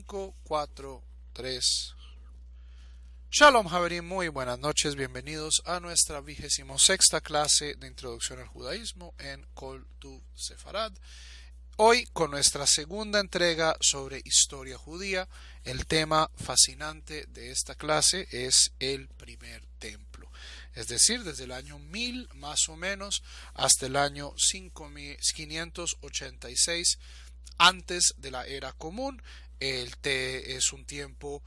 5, 4, 3. Shalom Haverim, muy buenas noches, bienvenidos a nuestra 26ª clase de Introducción al Judaísmo en Kol Tuv Sefarad. Hoy con nuestra segunda entrega sobre historia judía. El tema fascinante de esta clase es el primer templo, es decir, desde el año 1000 más o menos hasta el año 586 antes de la era común. Es un tiempo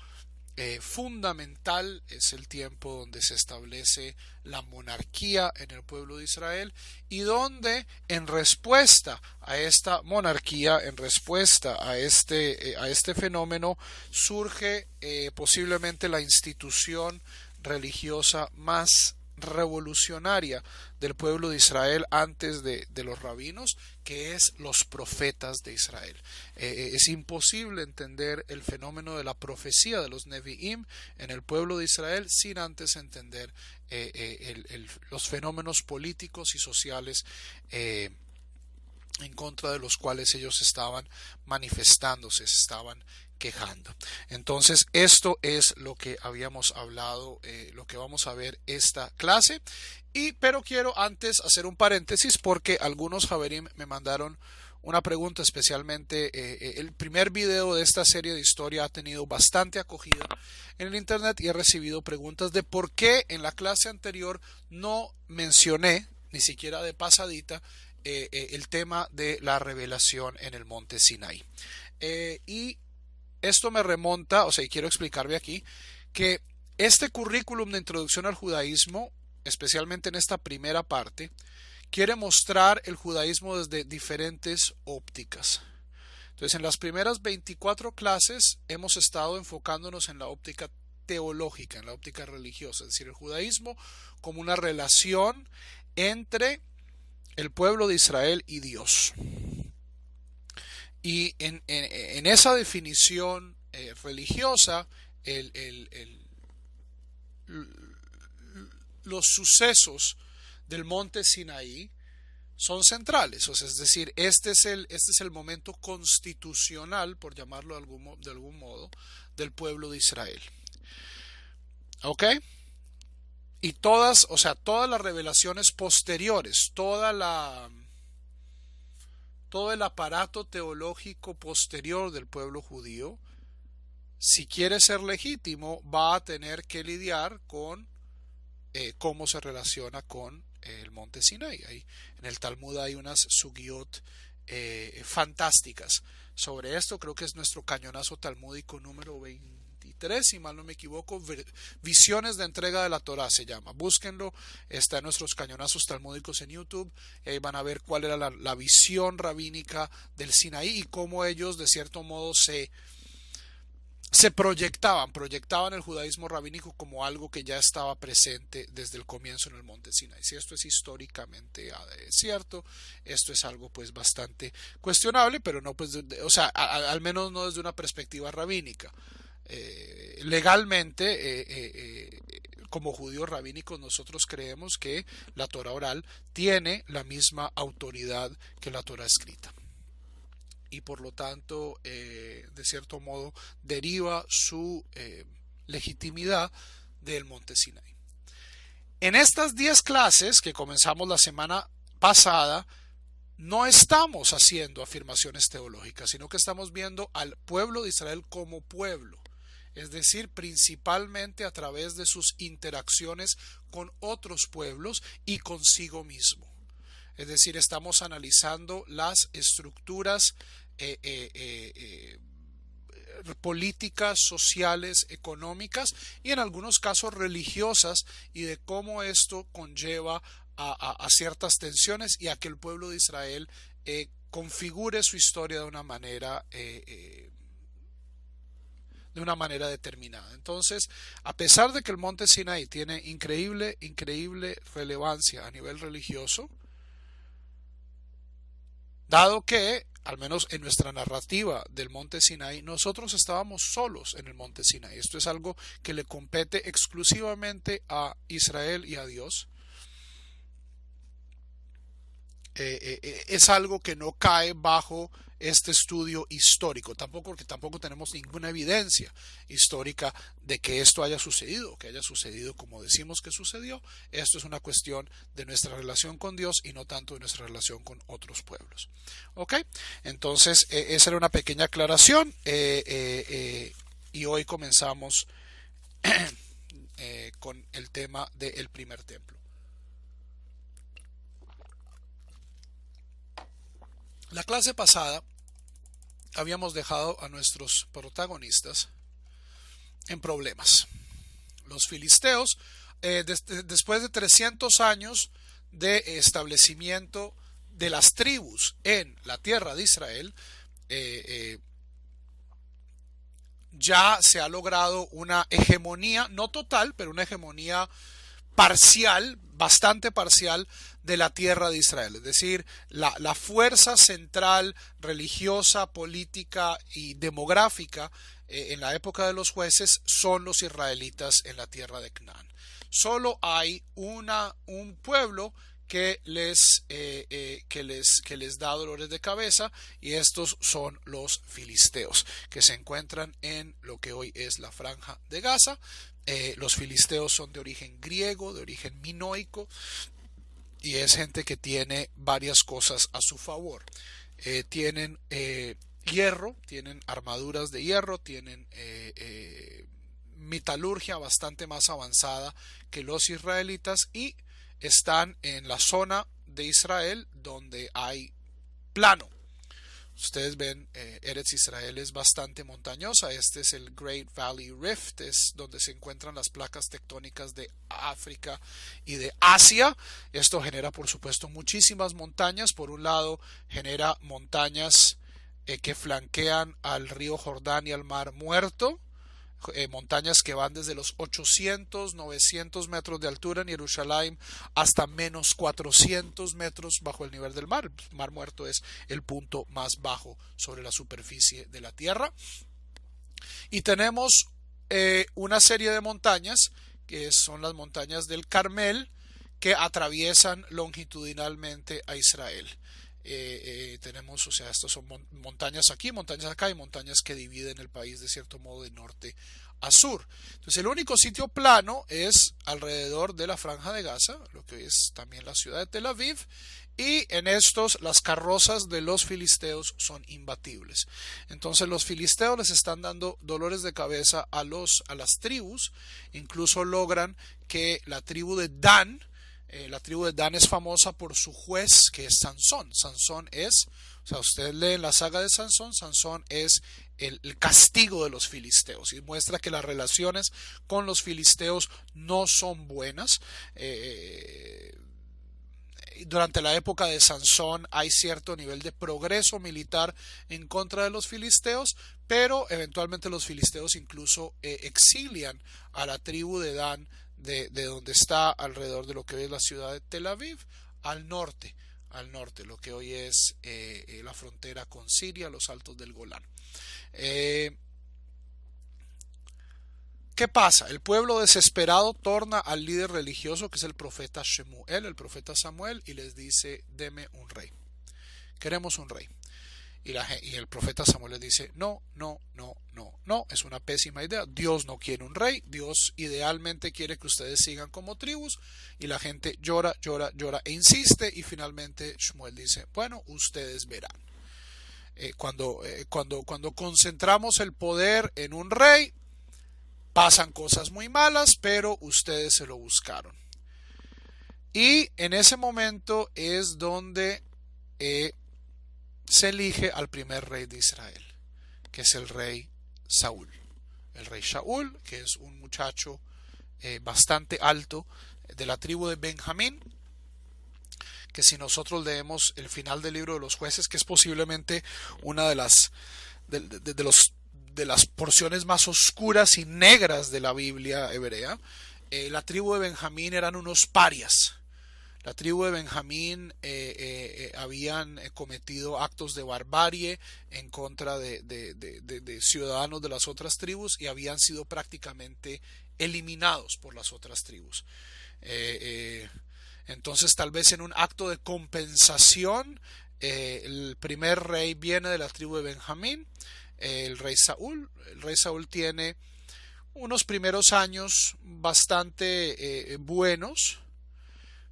fundamental, es el tiempo donde se establece la monarquía en el pueblo de Israel y donde en respuesta a esta monarquía, en respuesta a este fenómeno, surge posiblemente la institución religiosa más revolucionaria del pueblo de Israel antes de los rabinos, que es los profetas de Israel. Es imposible entender el fenómeno de la profecía de los Nevi'im en el pueblo de Israel sin antes entender los fenómenos políticos y sociales en contra de los cuales ellos estaban manifestándose, se estaban quejando. Entonces esto es lo que habíamos hablado, lo que vamos a ver esta clase. Pero quiero antes hacer un paréntesis porque algunos Haverim me mandaron una pregunta, especialmente el primer video de esta serie de historia ha tenido bastante acogida en el internet y he recibido preguntas de por qué en la clase anterior no mencioné, ni siquiera de pasadita, el tema de la revelación en el monte Sinaí. Y esto me remonta, y quiero explicarme aquí, que este currículum de introducción al judaísmo, especialmente en esta primera parte, quiere mostrar el judaísmo desde diferentes ópticas. Entonces, en las primeras 24 clases hemos estado enfocándonos en la óptica teológica, en la óptica religiosa, es decir, el judaísmo como una relación entre el pueblo de Israel y Dios. Y en esa definición religiosa, los sucesos del monte Sinaí son centrales, es decir, este es el momento constitucional, por llamarlo de algún modo, del pueblo de Israel. ¿Ok? Y todas las revelaciones posteriores, todo el aparato teológico posterior del pueblo judío, si quiere ser legítimo, va a tener que lidiar con cómo se relaciona con el monte Sinaí. En el Talmud hay unas sugiot fantásticas sobre esto. Creo que es nuestro cañonazo talmúdico número 23, si mal no me equivoco. Visiones de entrega de la Torá se llama. Búsquenlo, está en nuestros cañonazos talmúdicos en YouTube. Ahí van a ver cuál era la visión rabínica del Sinaí y cómo ellos de cierto modo se proyectaban el judaísmo rabínico como algo que ya estaba presente desde el comienzo en el monte Sinaí. Si esto es históricamente cierto, esto es algo pues bastante cuestionable, pero no pues, al menos no desde una perspectiva rabínica. Legalmente, como judíos rabínicos, nosotros creemos que la Torá oral tiene la misma autoridad que la Torá escrita. Y por lo tanto, de cierto modo, deriva su legitimidad del monte Sinaí. En estas 10 clases que comenzamos la semana pasada, no estamos haciendo afirmaciones teológicas, sino que estamos viendo al pueblo de Israel como pueblo, es decir, principalmente a través de sus interacciones con otros pueblos y consigo mismo. Es decir, estamos analizando las estructuras políticas, sociales, económicas y en algunos casos religiosas y de cómo esto conlleva a ciertas tensiones y a que el pueblo de Israel configure su historia de una manera determinada. Entonces, a pesar de que el monte Sinaí tiene increíble relevancia a nivel religioso, dado que, al menos en nuestra narrativa del monte Sinaí, nosotros estábamos solos en el monte Sinaí. Esto es algo que le compete exclusivamente a Israel y a Dios. Es algo que no cae bajo este estudio histórico, porque tampoco tenemos ninguna evidencia histórica de que esto haya sucedido, como decimos que sucedió. Esto es una cuestión de nuestra relación con Dios y no tanto de nuestra relación con otros pueblos. ¿Ok? Entonces, esa era una pequeña aclaración y hoy comenzamos con el tema del primer templo. La clase pasada habíamos dejado a nuestros protagonistas en problemas. Los filisteos, después de 300 años de establecimiento de las tribus en la tierra de Israel, ya se ha logrado una hegemonía, no total, pero una hegemonía parcial, bastante parcial, de la tierra de Israel. Es decir, la fuerza central religiosa, política y demográfica en la época de los jueces son los israelitas en la tierra de Canaán. Solo hay un pueblo que les da dolores de cabeza, y estos son los filisteos, que se encuentran en lo que hoy es la Franja de Gaza. Los filisteos son de origen griego, de origen minoico, y es gente que tiene varias cosas a su favor. Tienen hierro, tienen armaduras de hierro, tienen metalurgia bastante más avanzada que los israelitas, y están en la zona de Israel donde hay plano. Ustedes ven, Eretz Israel es bastante montañosa. Este es el Great Valley Rift, es donde se encuentran las placas tectónicas de África y de Asia. Esto genera, por supuesto, muchísimas montañas. Por un lado, genera montañas que flanquean al río Jordán y al Mar Muerto. Montañas que van desde los 800, 900 metros de altura en Jerusalén hasta menos 400 metros bajo el nivel del mar. El Mar Muerto es el punto más bajo sobre la superficie de la tierra. Y tenemos una serie de montañas, que son las montañas del Carmel, que atraviesan longitudinalmente a Israel. Tenemos, o sea, estas son montañas aquí, montañas acá, y montañas que dividen el país de cierto modo de norte a sur. Entonces, el único sitio plano es alrededor de la Franja de Gaza, lo que es también la ciudad de Tel Aviv, y en estos las carrozas de los filisteos son imbatibles. Entonces, los filisteos les están dando dolores de cabeza a las tribus. Incluso logran que la tribu de Dan es famosa por su juez, que es Sansón. Sansón es, o sea, ustedes leen la saga de Sansón. Sansón es el castigo de los filisteos, y muestra que las relaciones con los filisteos no son buenas. Durante la época de Sansón hay cierto nivel de progreso militar en contra de los filisteos, pero eventualmente los filisteos incluso exilian a la tribu de Dan de donde está alrededor de lo que hoy es la ciudad de Tel Aviv, al norte, lo que hoy es la frontera con Siria, los altos del Golán. ¿Qué pasa? El pueblo desesperado torna al líder religioso, que es el profeta Shemuel, el profeta Samuel, y les dice: deme un rey, queremos un rey. Y el profeta Samuel les dice: no, es una pésima idea. Dios no quiere un rey. Dios idealmente quiere que ustedes sigan como tribus. Y la gente llora e insiste, y finalmente Shmuel dice: bueno, ustedes verán. Cuando concentramos el poder en un rey, pasan cosas muy malas, pero ustedes se lo buscaron. Y en ese momento es donde se elige al primer rey de Israel, que es el rey Saúl. El rey Saúl, que es un muchacho bastante alto de la tribu de Benjamín, que si nosotros leemos el final del libro de los jueces, que es posiblemente una de las porciones más oscuras y negras de la Biblia hebrea, la tribu de Benjamín eran unos parias. La tribu de Benjamín habían cometido actos de barbarie en contra de ciudadanos de las otras tribus, y habían sido prácticamente eliminados por las otras tribus. Entonces, tal vez en un acto de compensación, El primer rey viene de la tribu de Benjamín, el rey Saúl. El rey Saúl tiene unos primeros años bastante buenos,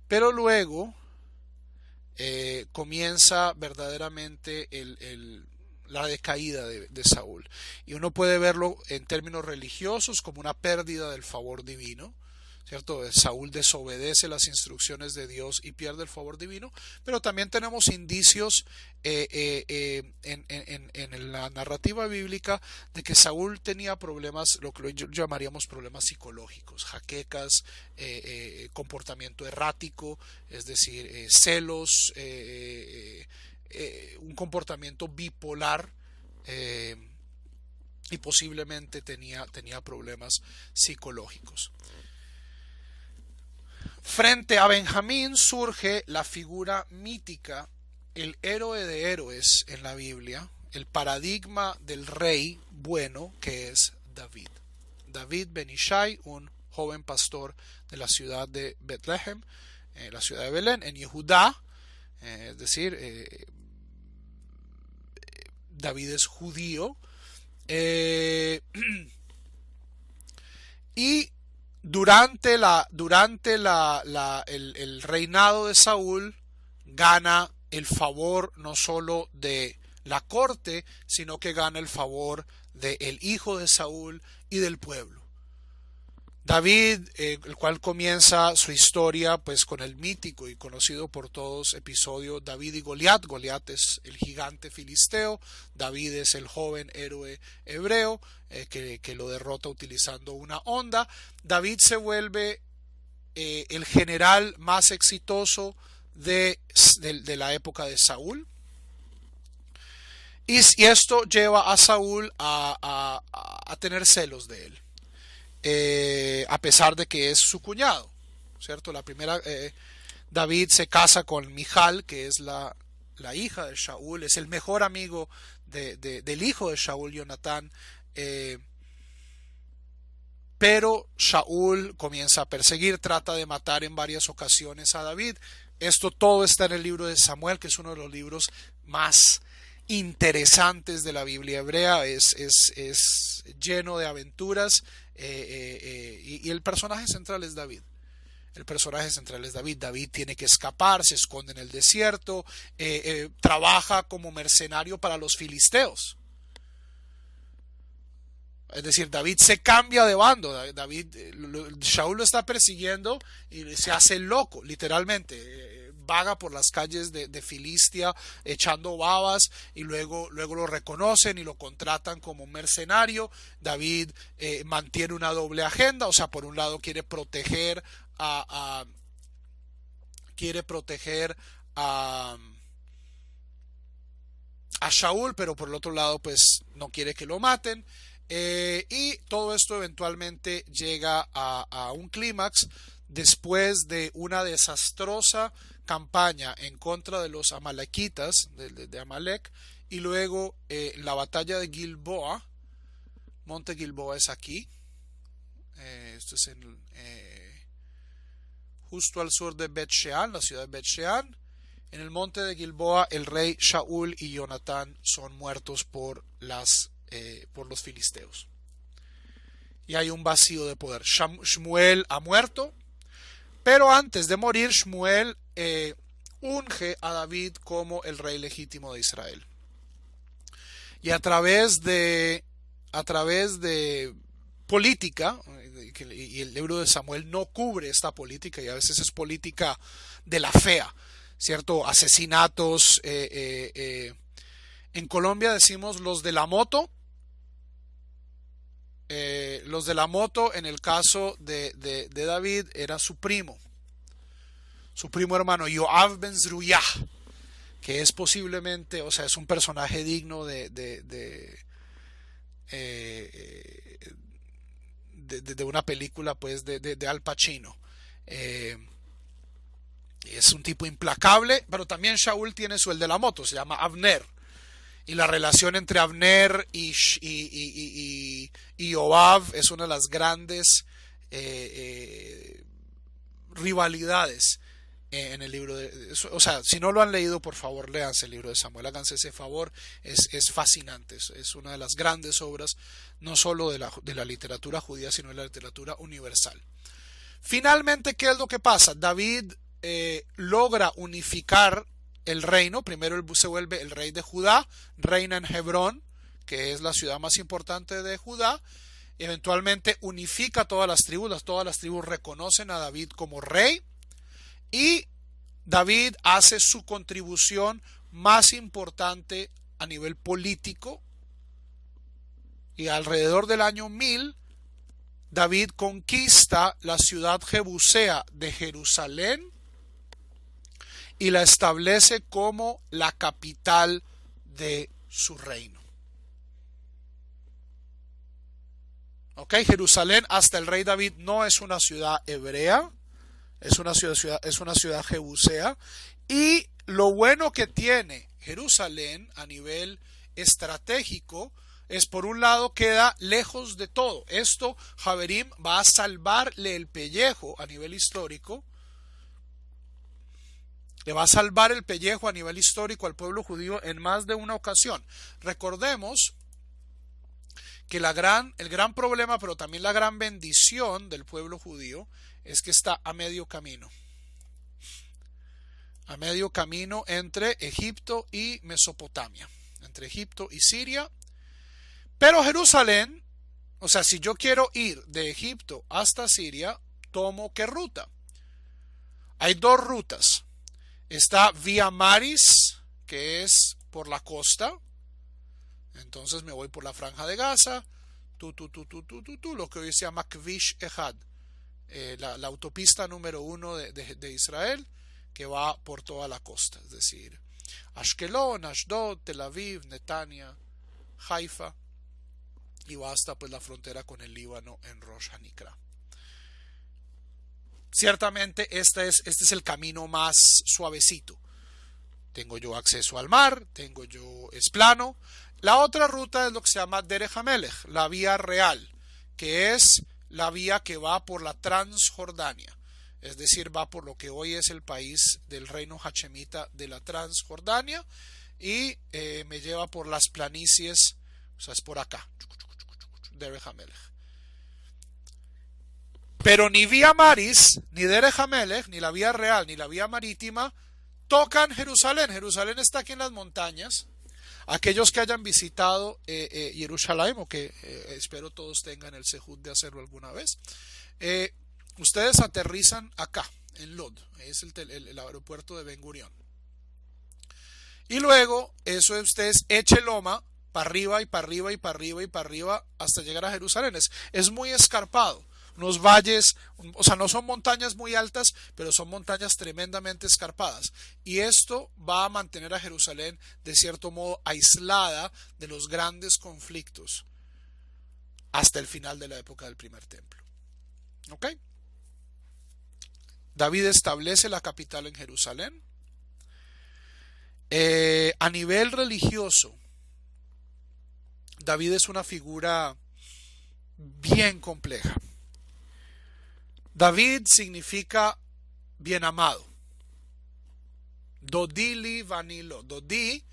pero luego comienza verdaderamente la decaída de Saúl. Y uno puede verlo en términos religiosos como una pérdida del favor divino, ¿cierto? Saúl desobedece las instrucciones de Dios y pierde el favor divino, pero también tenemos indicios en la narrativa bíblica de que Saúl tenía problemas, lo que llamaríamos problemas psicológicos, jaquecas, comportamiento errático, es decir, celos, un comportamiento bipolar, y posiblemente tenía problemas psicológicos. Frente a Benjamín surge la figura mítica, el héroe de héroes en la Biblia, el paradigma del rey bueno, que es David. David ben Ishai, un joven pastor de la ciudad de Betlehem, la ciudad de Belén, en Yehudá, es decir, David es judío, y durante el reinado de Saúl gana el favor no solo de la corte, sino que gana el favor del hijo de Saúl y del pueblo. David, el cual comienza su historia pues con el mítico y conocido por todos episodio David y Goliat. Goliat es el gigante filisteo, David es el joven héroe hebreo que lo derrota utilizando una honda. David se vuelve el general más exitoso de la época de Saúl. Y esto lleva a Saúl a tener celos de él. A pesar de que es su cuñado, ¿cierto? David se casa con Mijal, que es la hija de Saúl, es el mejor amigo del hijo de Saúl, Jonatán, pero Saúl comienza a perseguir, trata de matar en varias ocasiones a David. Esto todo está en el libro de Samuel, que es uno de los libros más interesantes de la Biblia hebrea, es lleno de aventuras, y el personaje central es David. David tiene que escapar, se esconde en el desierto, trabaja como mercenario para los filisteos. Es decir, David se cambia de bando. Saúl lo está persiguiendo y se hace loco, literalmente. Vaga por las calles de Filistia echando babas, y luego lo reconocen y lo contratan como mercenario. David mantiene una doble agenda, o sea, por un lado quiere proteger a Saúl, pero por el otro lado pues no quiere que lo maten. Y todo esto eventualmente llega a un clímax después de una desastrosa campaña en contra de los amalequitas de Amalek, y luego la batalla de Gilboa. Monte Gilboa es aquí, esto es justo al sur de Bet-Shean, la ciudad de Bet-Shean. En el monte de Gilboa el rey Saúl y Jonatán son muertos por los filisteos, y hay un vacío de poder. Shmuel ha muerto, pero antes de morir Shmuel unge a David como el rey legítimo de Israel, y a través de política, y el libro de Samuel no cubre esta política, y a veces es política de la fea, ¿cierto? Asesinatos, en Colombia decimos los de la moto. Los de la moto, en el caso de David, era su primo hermano Yoav ben Zruyah, que es posiblemente, o sea, es un personaje digno de una película pues de Al Pacino. Es un tipo implacable, pero también Shaul tiene el de la moto, se llama Abner. Y la relación entre Abner y Yoav es una de las grandes rivalidades en el libro o sea, si no lo han leído, por favor, léanse el libro de Samuel, háganse ese favor, es fascinante, es una de las grandes obras, no solo de la literatura judía, sino de la literatura universal. Finalmente, ¿qué es lo que pasa? David logra unificar el reino. Primero él se vuelve el rey de Judá, reina en Hebrón, que es la ciudad más importante de Judá. Eventualmente unifica todas las tribus reconocen a David como rey, y David hace su contribución más importante a nivel político, y alrededor del año 1000 David conquista la ciudad jebusea de Jerusalén y la establece como la capital de su reino. ¿Ok? Jerusalén hasta el rey David no es una ciudad hebrea, es una ciudad jebusea, y lo bueno que tiene Jerusalén a nivel estratégico es, por un lado, queda lejos de todo. Esto, Javerim, va a salvarle el pellejo a nivel histórico. Le va a salvar el pellejo a nivel histórico al pueblo judío en más de una ocasión. Recordemos que el gran problema, pero también la gran bendición del pueblo judío, es que está a medio camino. A medio camino entre Egipto y Mesopotamia. Entre Egipto y Siria. Pero Jerusalén, o sea, si yo quiero ir de Egipto hasta Siria, ¿tomo qué ruta? Hay dos rutas. Está Vía Maris, que es por la costa. Entonces me voy por la Franja de Gaza, lo que hoy se llama Kvish Ehad, la autopista número 1 de Israel, que va por toda la costa. Es decir, Ashkelon, Ashdod, Tel Aviv, Netanya, Haifa, y va hasta pues la frontera con el Líbano en Rosh Hanikra. Ciertamente este es el camino más suavecito. Tengo yo acceso al mar, es plano. La otra ruta es lo que se llama Derech HaMelech, la vía real, que es la vía que va por la Transjordania. Es decir, va por lo que hoy es el país del reino hachemita de la Transjordania, y me lleva por las planicies, o sea, es por acá. Derech HaMelech. Pero ni vía Maris, ni Derech HaMelech, ni la vía real, ni la vía marítima tocan Jerusalén. Jerusalén está aquí en las montañas. Aquellos que hayan visitado Jerusalén, o que espero todos tengan el sejud de hacerlo alguna vez, ustedes aterrizan acá, en Lod, es el aeropuerto de Ben Gurión. Y luego, eso es, ustedes echen loma para arriba y para arriba y para arriba y para arriba hasta llegar a Jerusalén. Es muy escarpado, unos valles, o sea, no son montañas muy altas, pero son montañas tremendamente escarpadas. Y esto va a mantener a Jerusalén de cierto modo aislada de los grandes conflictos hasta el final de la época del primer templo. ¿Ok? David establece la capital en Jerusalén. A nivel religioso, David es una figura bien compleja. David significa bien amado. Dodili vanilo. Dodi,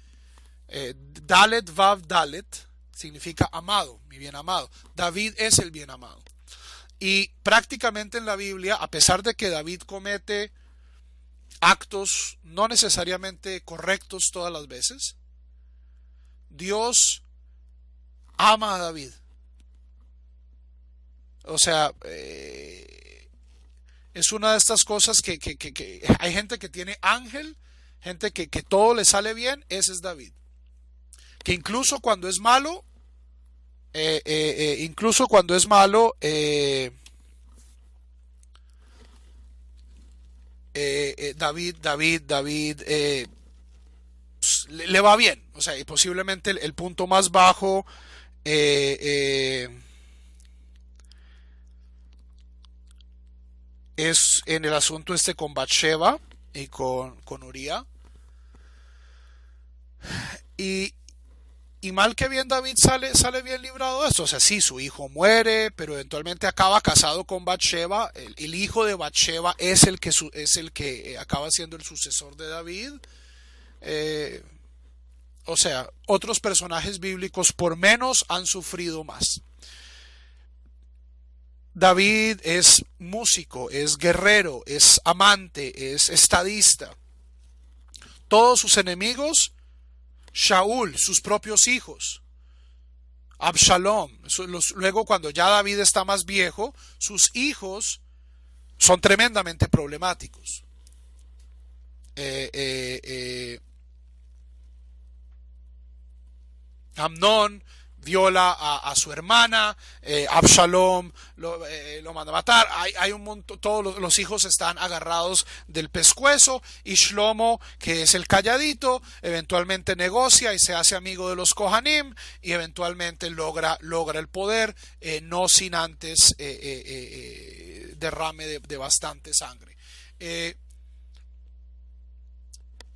Dalet Vav Dalet, significa amado, mi bien amado. David es el bien amado. Y prácticamente en la Biblia, a pesar de que David comete actos no necesariamente correctos todas las veces, Dios ama a David. O sea, es una de estas cosas que hay gente que tiene ángel, gente que todo le sale bien. Ese es David. Que incluso cuando es malo, David le va bien. O sea, y posiblemente el punto más bajo es en el asunto con Bathsheba y con Uría. Y y mal que bien David sale bien librado de esto. O sea, sí, su hijo muere, pero eventualmente acaba casado con Bathsheba. El hijo de Bathsheba es el que acaba siendo el sucesor de David. O sea, otros personajes bíblicos por menos han sufrido más. David es músico, es guerrero, es amante, es estadista. Todos sus enemigos, Shaul, sus propios hijos, Absalom. Luego, cuando ya David está más viejo, sus hijos son tremendamente problemáticos. Amnón viola a su hermana, Absalom lo manda a matar, hay un montón, todos los hijos están agarrados del pescuezo, y Shlomo, que es el calladito, eventualmente negocia y se hace amigo de los Kohanim y eventualmente logra el poder, no sin antes derrame de bastante sangre.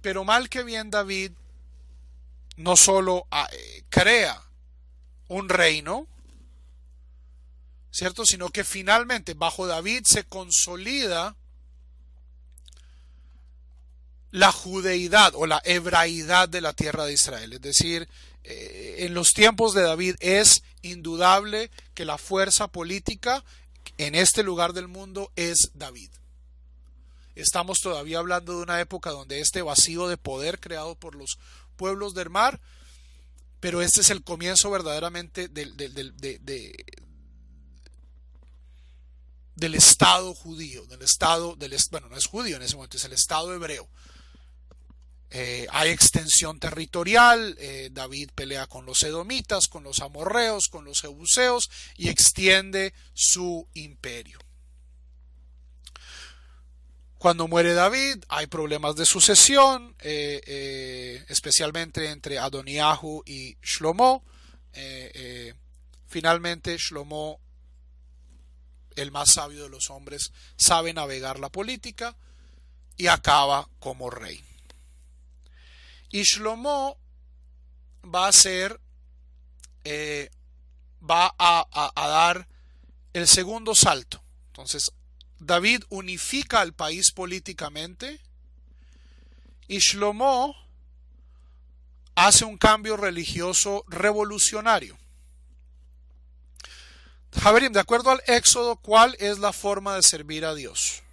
Pero mal que bien David no solo crea un reino, ¿cierto? Sino que finalmente bajo David se consolida la judeidad o la hebraidad de la tierra de Israel. Es decir, en los tiempos de David es indudable que la fuerza política en este lugar del mundo es David. Estamos todavía hablando de una época donde este vacío de poder creado por los pueblos del mar, pero este es el comienzo verdaderamente del Estado judío, bueno, no es judío en ese momento, es el Estado hebreo. Hay extensión territorial, David pelea con los edomitas, con los amorreos, con los jebuseos y extiende su imperio. Cuando muere David hay problemas de sucesión, especialmente entre Adoniahu y Shlomo. Finalmente Shlomo, el más sabio de los hombres, sabe navegar la política y acaba como rey. Y Shlomo va a dar el segundo salto. Entonces, David unifica al país políticamente y Shlomo hace un cambio religioso revolucionario. Javerim, de acuerdo al Éxodo, ¿cuál es la forma de servir a Dios?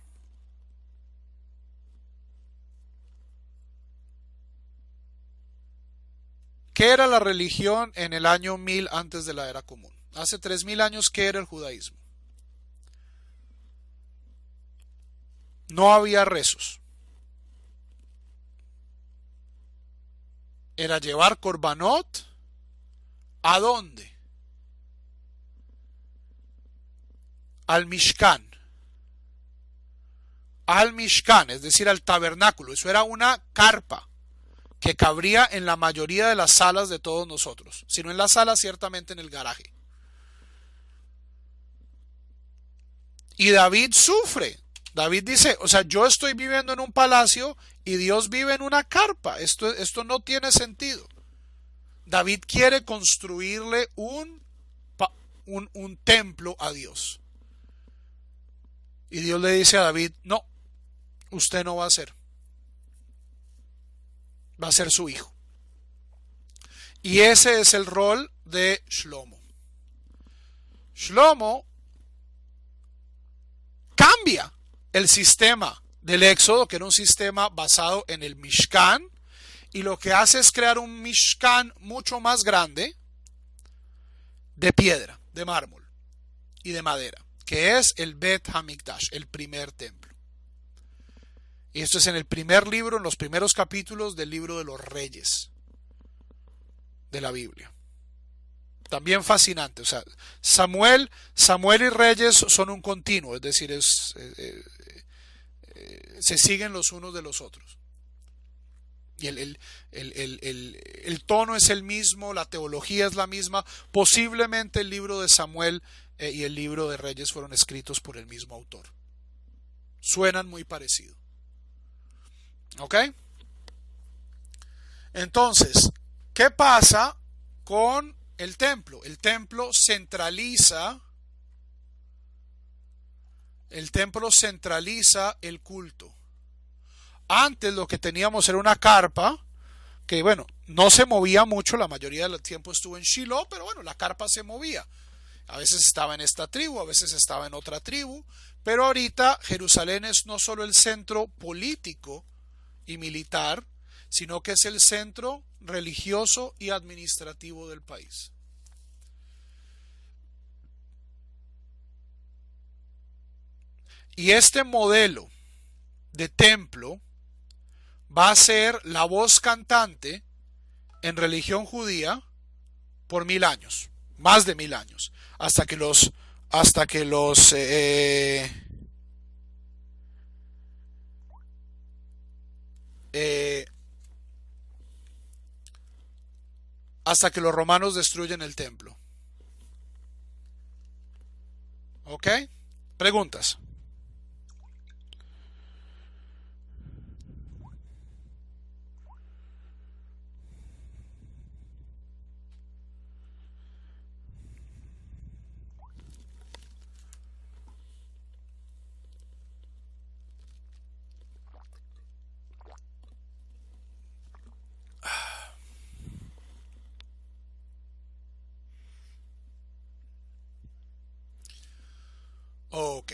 ¿Qué era la religión en el año 1000 antes de la era común? Hace 3000 años, ¿qué era el judaísmo? No había rezos. Era llevar korbanot. ¿A dónde? Al Mishkan. Al Mishkan, es decir, al tabernáculo. Eso era una carpa que cabría en la mayoría de las salas de todos nosotros. Si no en la sala, ciertamente en el garaje. Y David sufre. David dice, o sea, yo estoy viviendo en un palacio y Dios vive en una carpa. Esto no tiene sentido. David quiere construirle un templo a Dios. Y Dios le dice a David, no, usted no va a ser. Va a ser su hijo. Y ese es el rol de Shlomo. Shlomo cambia el sistema del Éxodo, que era un sistema basado en el Mishkan, y lo que hace es crear un Mishkan mucho más grande, de piedra, de mármol y de madera, que es el Bet HaMikdash, el primer templo. Y esto es en el primer libro, en los primeros capítulos del libro de los Reyes de la Biblia. También fascinante. O sea, Samuel y Reyes son un continuo, es decir, se siguen los unos de los otros. Y el tono es el mismo, la teología es la misma. Posiblemente el libro de Samuel y el libro de Reyes fueron escritos por el mismo autor. Suenan muy parecidos. ¿Ok? Entonces, ¿qué pasa con el templo. El templo centraliza el culto. Antes lo que teníamos era una carpa que, bueno, no se movía mucho, la mayoría del tiempo estuvo en Shiloh, pero bueno, la carpa se movía. A veces estaba en esta tribu, a veces estaba en otra tribu, pero ahorita Jerusalén es no solo el centro político y militar, sino que es el centro religioso y administrativo del país. Y este modelo de templo va a ser la voz cantante en religión judía por 1000 años, más de 1000 años, hasta que los hasta que los romanos destruyen el templo. ¿Ok? Preguntas. Ok.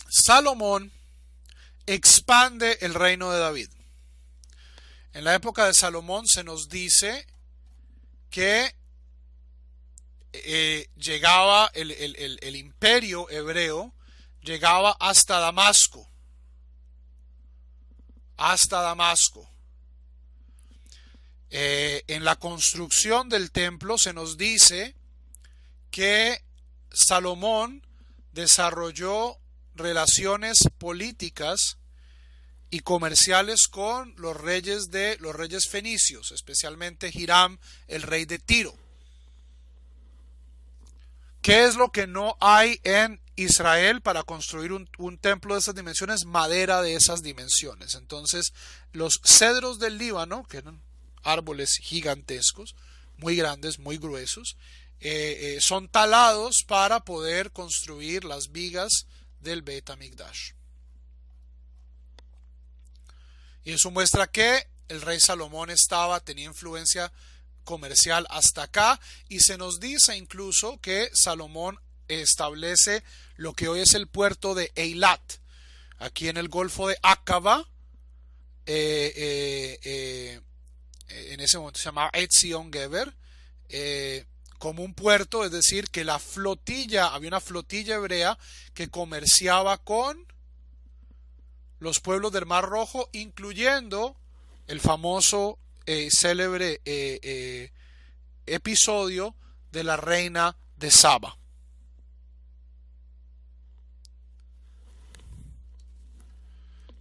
Salomón expande el reino de David. En la época de Salomón se nos dice que llegaba el imperio hebreo, llegaba hasta Damasco. Hasta Damasco. En la construcción del templo se nos dice que Salomón desarrolló relaciones políticas y comerciales con los reyes fenicios, especialmente Hiram, el rey de Tiro. ¿Qué es lo que no hay en Israel para construir un templo de esas dimensiones? Madera de esas dimensiones. Entonces, los cedros del Líbano, que eran árboles gigantescos, muy grandes, muy gruesos, son talados para poder construir las vigas del Beit HaMikdash. Y eso muestra que el rey Salomón tenía influencia comercial hasta acá, y se nos dice incluso que Salomón establece lo que hoy es el puerto de Eilat, aquí en el Golfo de Aqaba. En ese momento se llamaba Etzion Geber, como un puerto, es decir, que había una flotilla hebrea que comerciaba con los pueblos del Mar Rojo, incluyendo el famoso célebre episodio de la reina de Saba.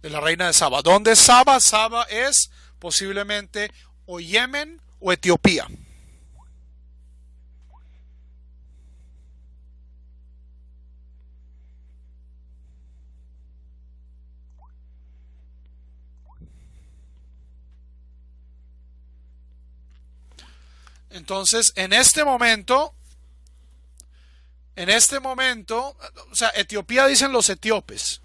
De la reina de Saba. ¿Dónde es Saba? Saba es posiblemente o Yemen o Etiopía. Entonces, en este momento, o sea, Etiopía dicen los etíopes.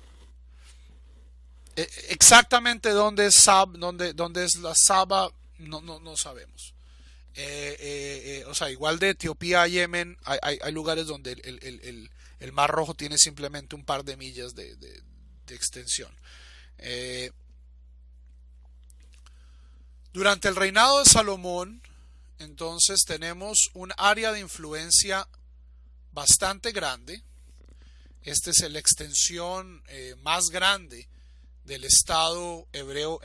Exactamente dónde es dónde es la Saba, no sabemos. O sea, igual de Etiopía a Yemen, hay lugares donde el Mar Rojo tiene simplemente un par de millas de extensión. Durante el reinado de Salomón, entonces tenemos un área de influencia bastante grande. Esta es la extensión más grande del Estado hebreo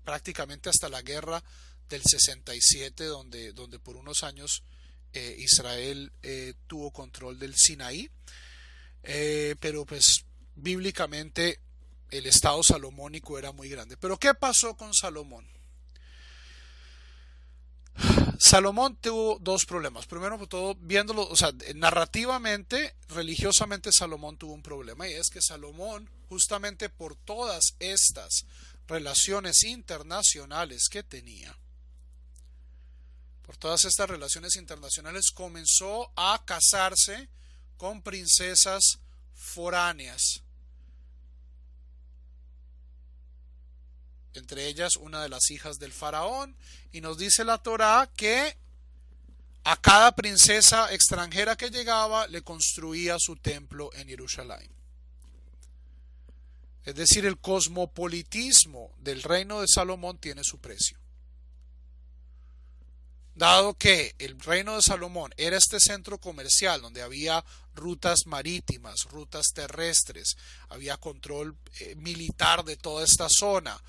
prácticamente hasta la guerra del 67, donde por unos años Israel tuvo control del Sinaí. Pero pues bíblicamente el Estado salomónico era muy grande. Pero ¿qué pasó con Salomón? Salomón tuvo dos problemas. Primero por todo, viéndolo, o sea, narrativamente, religiosamente Salomón tuvo un problema, y es que Salomón, justamente por todas estas relaciones internacionales que tenía, por todas estas relaciones internacionales, comenzó a casarse con princesas foráneas, entre ellas una de las hijas del faraón, y nos dice la Torá que a cada princesa extranjera que llegaba le construía su templo en Jerusalén. Es decir, el cosmopolitismo del reino de Salomón tiene su precio. Dado que el reino de Salomón era este centro comercial donde había rutas marítimas, rutas terrestres, había control militar de toda esta zona,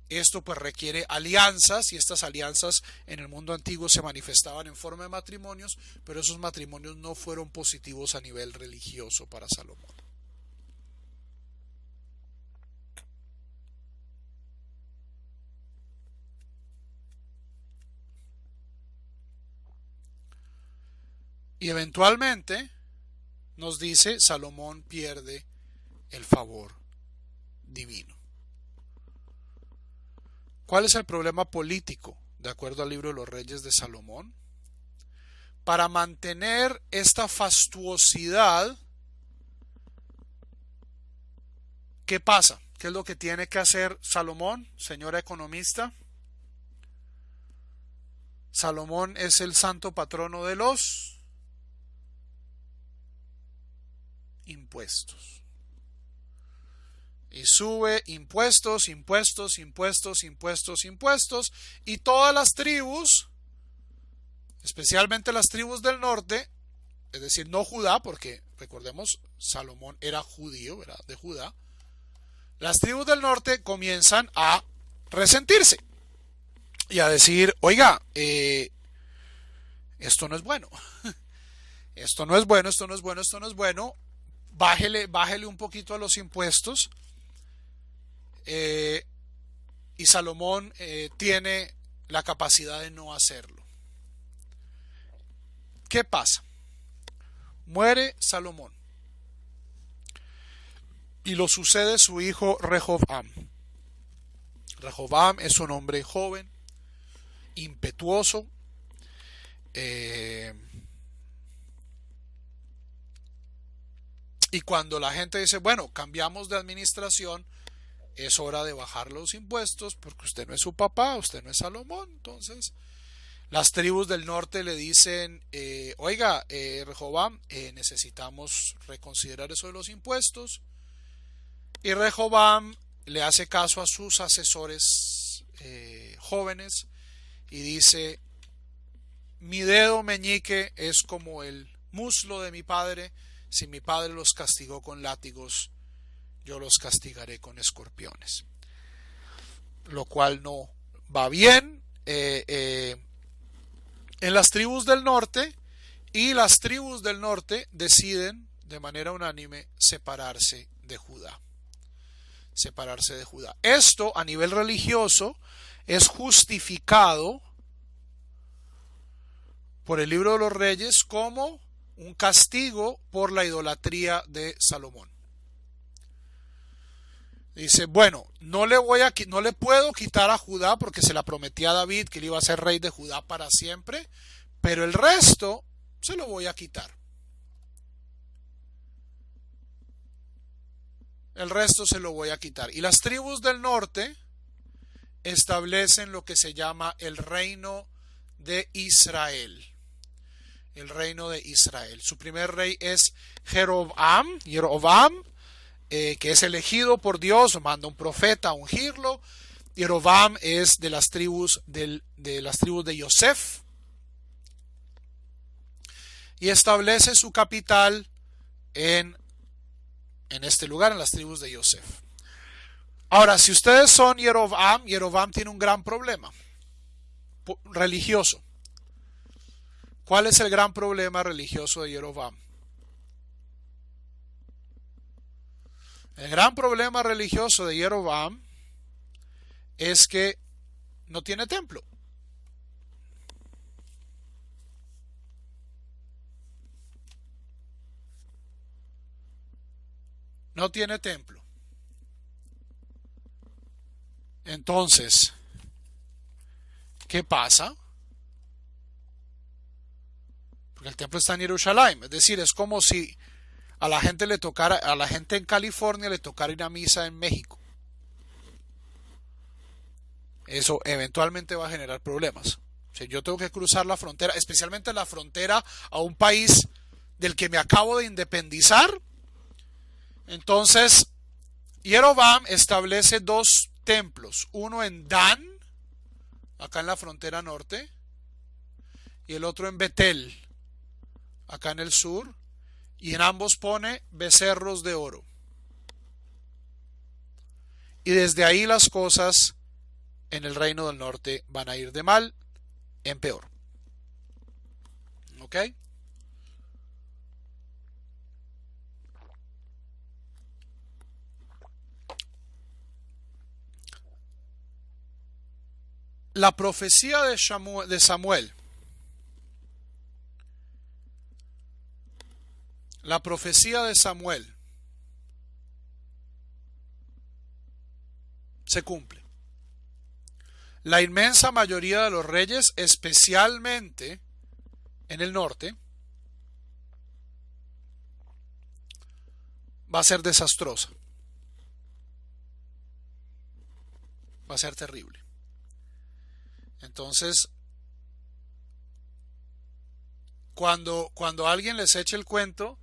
esto pues requiere alianzas, y estas alianzas en el mundo antiguo se manifestaban en forma de matrimonios, pero esos matrimonios no fueron positivos a nivel religioso para Salomón. Y eventualmente nos dice, Salomón pierde el favor divino. ¿Cuál es el problema político, de acuerdo al libro de los Reyes de Salomón? Para mantener esta fastuosidad, ¿qué pasa? ¿Qué es lo que tiene que hacer Salomón, señora economista? Salomón es el santo patrono de los impuestos. Y sube impuestos, impuestos, impuestos, impuestos, impuestos, y todas las tribus, especialmente las tribus del norte, es decir, no Judá, porque recordemos, Salomón era judío, ¿verdad? De Judá. Las tribus del norte comienzan a resentirse y a decir, oiga, esto no es bueno, esto no es bueno, esto no es bueno, esto no es bueno, bájele un poquito a los impuestos. Y Salomón tiene la capacidad de no hacerlo. ¿Qué pasa? Muere Salomón y lo sucede su hijo Rehoboam. Rehoboam es un hombre joven, impetuoso, y cuando la gente dice, bueno, cambiamos de administración, es hora de bajar los impuestos porque usted no es su papá, usted no es Salomón. Entonces las tribus del norte le dicen, oiga, Rehoboam, necesitamos reconsiderar eso de los impuestos. Y Rehoboam le hace caso a sus asesores jóvenes y dice, mi dedo meñique es como el muslo de mi padre, si mi padre los castigó con látigos, yo los castigaré con escorpiones, lo cual no va bien en las tribus del norte, y las tribus del norte deciden de manera unánime separarse de Judá. Esto a nivel religioso es justificado por el libro de los Reyes como un castigo por la idolatría de Salomón. Dice, bueno, no le puedo quitar a Judá porque se la prometí a David que él iba a ser rey de Judá para siempre, pero el resto se lo voy a quitar. El resto se lo voy a quitar. Y las tribus del norte establecen lo que se llama el reino de Israel. El reino de Israel. Su primer rey es Jeroboam, que es elegido por Dios, manda un profeta a ungirlo. Jeroboam es de las tribus de Yosef, y establece su capital en este lugar, en las tribus de Yosef. Ahora, si ustedes son Jeroboam tiene un gran problema religioso. ¿Cuál es el gran problema religioso de Jeroboam? El gran problema religioso de Jeroboam es que no tiene templo. No tiene templo. Entonces, ¿Qué pasa? Porque el templo está en Jerusalén. Es decir, es como si a la gente le tocara, a la gente en California le tocara ir a misa en México. Eso eventualmente va a generar problemas. O sea, yo tengo que cruzar la frontera, especialmente la frontera a un país del que me acabo de independizar. Entonces, Jeroboam establece dos templos, uno en Dan, acá en la frontera norte, y el otro en Betel, acá en el sur, y en ambos pone becerros de oro. Y desde ahí las cosas en el reino del norte van a ir de mal en peor. ¿Ok? La profecía de Samuel. La profecía de Samuel se cumple. La inmensa mayoría de los reyes, especialmente en el norte, va a ser desastrosa. Va a ser terrible. Entonces, cuando alguien les eche el cuento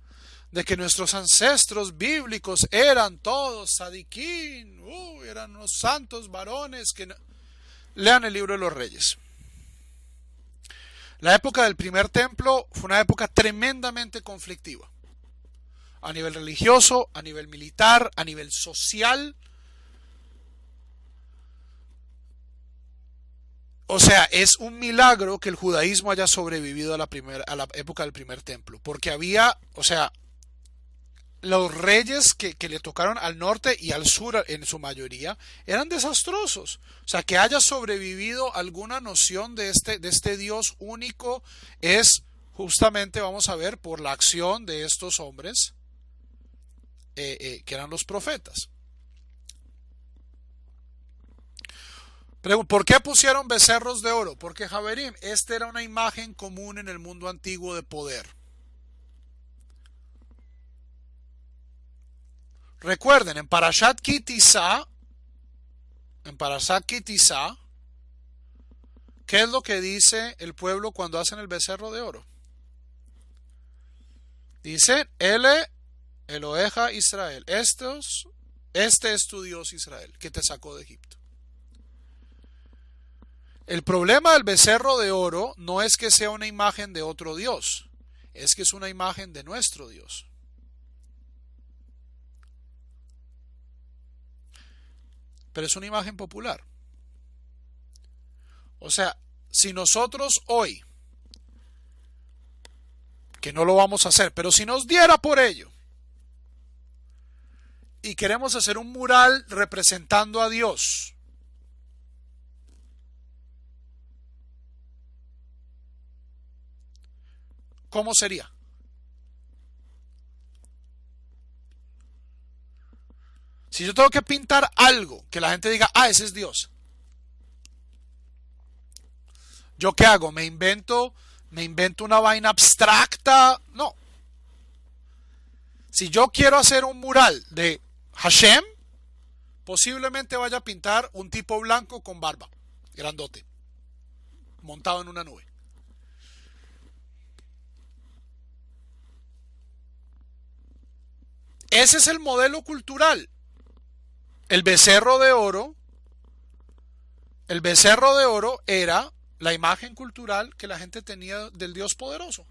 de que nuestros ancestros bíblicos eran todos sadiquín, eran unos santos varones que no... Lean el libro de los Reyes. La época del primer templo fue una época tremendamente conflictiva. A nivel religioso, a nivel militar, a nivel social. O sea, es un milagro que el judaísmo haya sobrevivido a la época del primer templo. Porque había, o sea, los reyes que le tocaron al norte y al sur en su mayoría eran desastrosos. O sea, que haya sobrevivido alguna noción de este Dios único es justamente, vamos a ver, por la acción de estos hombres que eran los profetas. ¿Por qué pusieron becerros de oro? Porque Javerim, esta era una imagen común en el mundo antiguo de poder. Recuerden, en Parashat Kitisa, ¿qué es lo que dice el pueblo cuando hacen el becerro de oro? Dice, Ele Eloheja Israel. Este es tu Dios Israel, que te sacó de Egipto. El problema del becerro de oro no es que sea una imagen de otro Dios, es que es una imagen de nuestro Dios. Pero es una imagen popular. O sea, si nosotros hoy, que no lo vamos a hacer, pero si nos diera por ello, y queremos hacer un mural representando a Dios, ¿cómo sería? Si yo tengo que pintar algo que la gente diga, ese es Dios, ¿yo qué hago? ¿Me invento una vaina abstracta? No. Si yo quiero hacer un mural de Hashem, posiblemente vaya a pintar un tipo blanco con barba, grandote, montado en una nube. Ese es el modelo cultural. El becerro de oro era la imagen cultural que la gente tenía del Dios poderoso.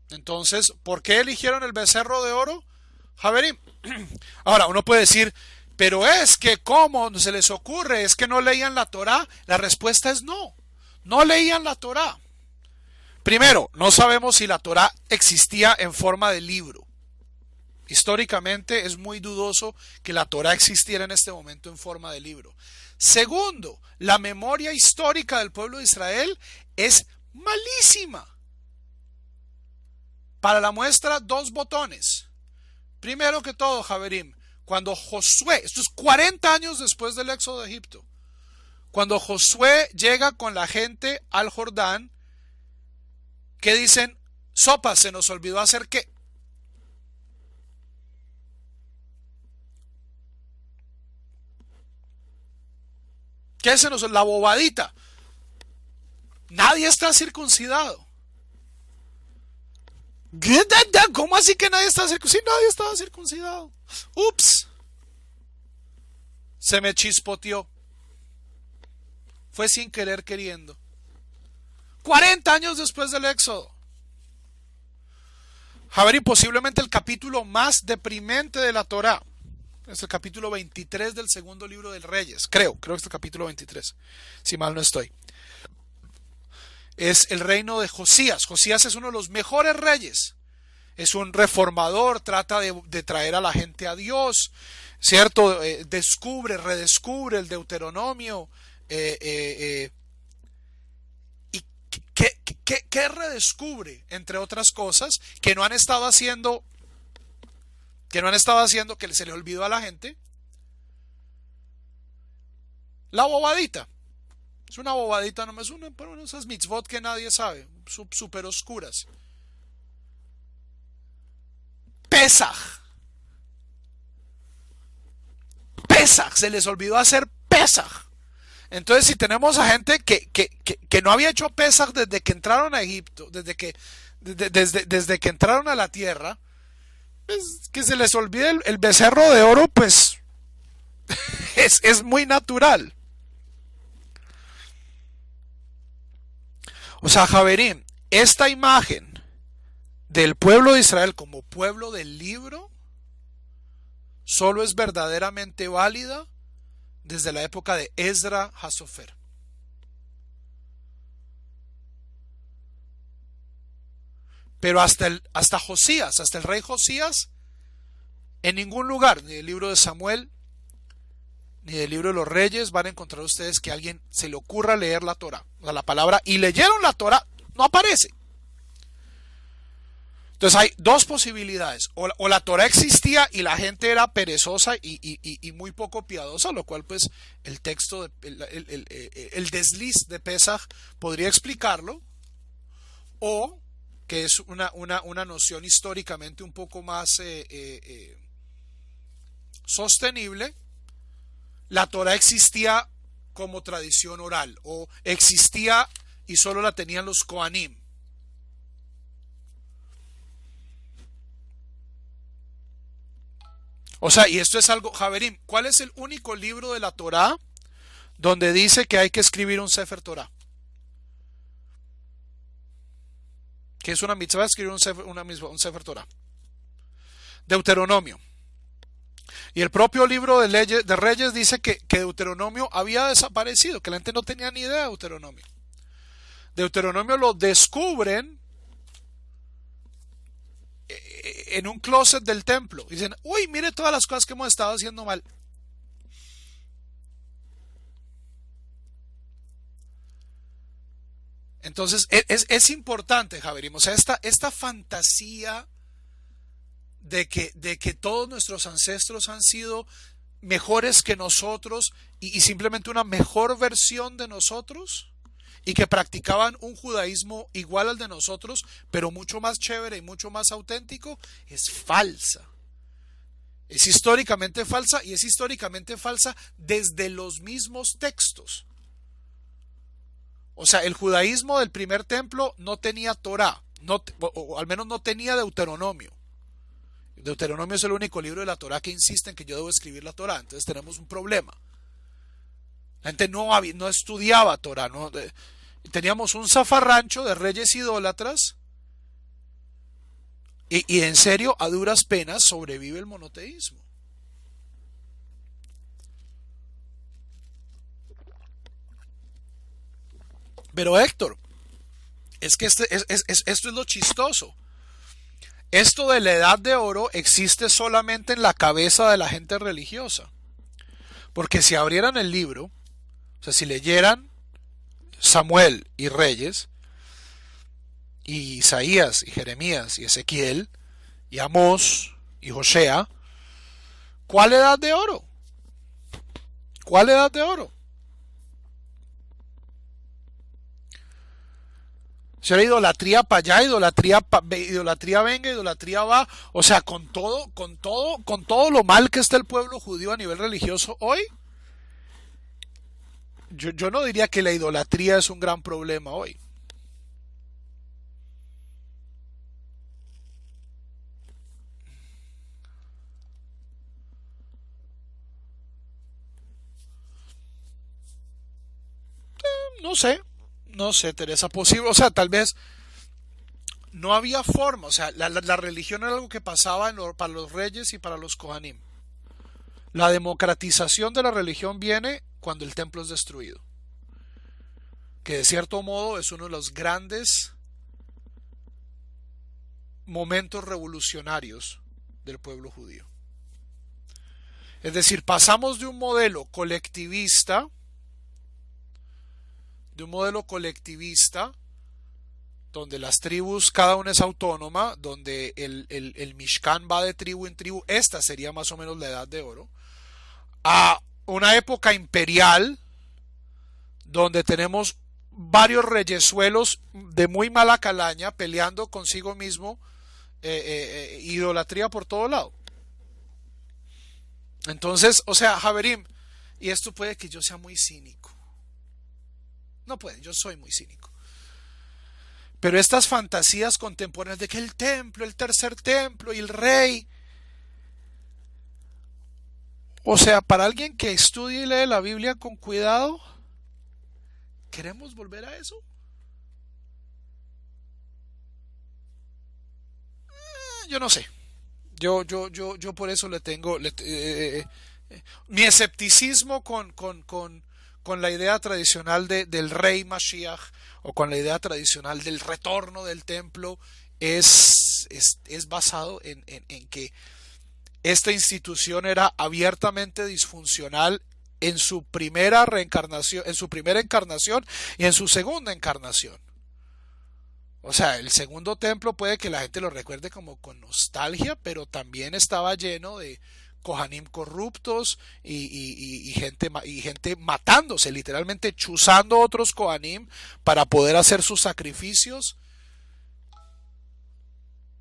Entonces, ¿por qué eligieron el becerro de oro? Javerim. Ahora, uno puede decir, pero es que ¿cómo se les ocurre? ¿Es que no leían la Torá? La respuesta es no. No leían la Torá. Primero, no sabemos si la Torá existía en forma de libro. Históricamente es muy dudoso que la Torá existiera en este momento en forma de libro. Segundo, la memoria histórica del pueblo de Israel es malísima. Para la muestra, dos botones. Primero que todo, Javerim, Cuando Josué, esto es 40 años después del éxodo de Egipto, cuando Josué llega con la gente al Jordán, ¿qué dicen? Sopa, se nos olvidó hacer qué. ¿Qué se nos? La bobadita. Nadie está circuncidado. ¿Cómo así que nadie está circuncidado? Sí, nadie estaba circuncidado. Ups. Se me chispoteó. Fue sin querer queriendo. 40 años después del éxodo. A ver, y posiblemente el capítulo más deprimente de la Torá. Es el capítulo 23 del segundo libro del Reyes. Creo que es el capítulo 23. Si mal no estoy. Es el reino de Josías. Josías es uno de los mejores reyes. Es un reformador, trata de traer a la gente a Dios, ¿cierto? Redescubre el Deuteronomio. ¿Y qué redescubre? Entre otras cosas, que no han estado haciendo, que se le olvidó a la gente. La bobadita. Es una bobadita, no es una de esas mitzvot que nadie sabe, súper oscuras. Pesaj, se les olvidó hacer Pesaj. Entonces, si tenemos a gente que no había hecho Pesaj desde que entraron a Egipto, desde que entraron a la tierra, pues, que se les olvide el becerro de oro, pues es muy natural. O sea, Javerín, esta imagen del pueblo de Israel como pueblo del libro solo es verdaderamente válida desde la época de Esdra Hasofer. Pero hasta Josías, hasta el rey Josías, en ningún lugar, ni del libro de Samuel, ni del libro de los Reyes, van a encontrar ustedes que a alguien se le ocurra leer la Torá. O sea, la palabra, y leyeron la Torá, no aparece. Entonces hay dos posibilidades. O la Torá existía y la gente era perezosa y muy poco piadosa, lo cual pues el texto, el desliz de Pesaj podría explicarlo. O que es una noción históricamente un poco más sostenible. La Torá existía como tradición oral, o existía y solo la tenían los Kohanim. O sea, y esto es algo, Javerim, ¿cuál es el único libro de la Torá donde dice que hay que escribir un Sefer Torá? Que es una mitzvah escribir un Sefer Torá. Deuteronomio. Y el propio libro de Reyes dice que Deuteronomio había desaparecido, que la gente no tenía ni idea de Deuteronomio. Deuteronomio lo descubren en un closet del templo. Y dicen, uy, mire todas las cosas que hemos estado haciendo mal. Entonces, es importante, Javerim, o sea, esta fantasía de que todos nuestros ancestros han sido mejores que nosotros y simplemente una mejor versión de nosotros, y que practicaban un judaísmo igual al de nosotros, pero mucho más chévere y mucho más auténtico, es falsa. Es históricamente falsa, y es históricamente falsa desde los mismos textos. O sea, el judaísmo del primer templo no tenía Torá, o al menos no tenía Deuteronomio. Deuteronomio es el único libro de la Torá que insiste en que yo debo escribir la Torá. Entonces tenemos un problema. La gente no estudiaba Torá. Teníamos un zafarrancho de reyes idólatras. Y en serio, a duras penas sobrevive el monoteísmo. Pero Héctor, es que esto es lo chistoso. Esto de la edad de oro existe solamente en la cabeza de la gente religiosa. Porque si abrieran el libro, o sea, si leyeran Samuel y Reyes, y Isaías y Jeremías y Ezequiel, y Amós y Hosea, ¿Cuál edad de oro? ¿Cuál edad de oro? O sea, idolatría para allá, idolatría venga, idolatría va. O sea, con todo lo mal que está el pueblo judío a nivel religioso hoy, yo no diría que la idolatría es un gran problema hoy. No sé, no sé, Teresa, posible. O sea, tal vez no había forma. O sea, la religión era algo que pasaba para los reyes y para los Kohanim. La democratización de la religión viene cuando el templo es destruido, que de cierto modo es uno de los grandes momentos revolucionarios del pueblo judío. Es decir, pasamos de un modelo colectivista, donde las tribus, cada una es autónoma, donde el Mishkan va de tribu en tribu, esta sería más o menos la edad de oro, a una época imperial, donde tenemos varios reyesuelos de muy mala calaña peleando consigo mismo, idolatría por todo lado. Entonces, o sea, Javerim, y esto puede que yo sea muy cínico. No puede, yo soy muy cínico. Pero estas fantasías contemporáneas de que el templo, el tercer templo y el rey. O sea, para alguien que estudia y lee la Biblia con cuidado, ¿queremos volver a eso? Yo no sé. Yo por eso le tengo mi escepticismo con la idea tradicional del rey Mashiach o con la idea tradicional del retorno del templo es basado en que esta institución era abiertamente disfuncional en su primera reencarnación, en su primera encarnación y en su segunda encarnación. O sea, el segundo templo puede que la gente lo recuerde como con nostalgia, pero también estaba lleno de Kohanim corruptos y gente matándose, literalmente chuzando a otros Kohanim para poder hacer sus sacrificios.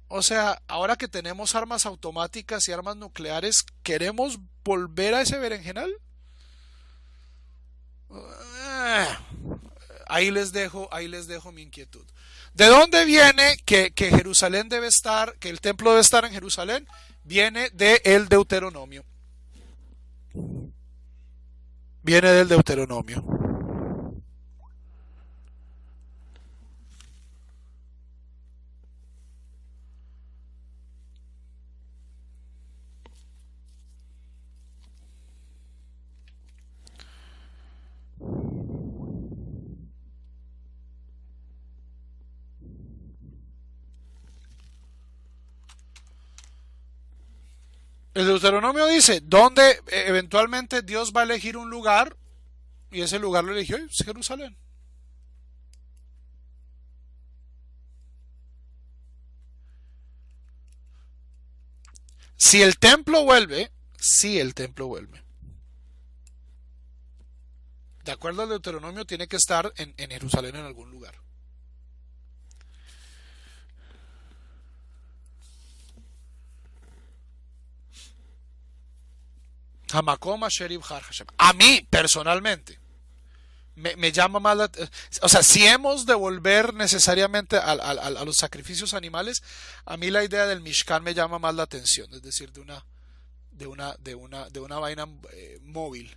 O sea, ahora que tenemos armas automáticas y armas nucleares, ¿queremos volver a ese berenjenal? Ahí les dejo mi inquietud. ¿De dónde viene que Jerusalén debe estar, que el templo debe estar en Jerusalén? Viene del Deuteronomio. Viene del Deuteronomio. El Deuteronomio dice, donde eventualmente Dios va a elegir un lugar, y ese lugar lo eligió, es Jerusalén. Si el templo vuelve, si el templo vuelve, de acuerdo al Deuteronomio, tiene que estar en Jerusalén en algún lugar. Hamakom Asher Yibhar Hashem. A mí, personalmente, me llama más la... O sea, si hemos de volver necesariamente a los sacrificios animales, a mí la idea del Mishkan me llama más la atención, es decir, de una vaina móvil.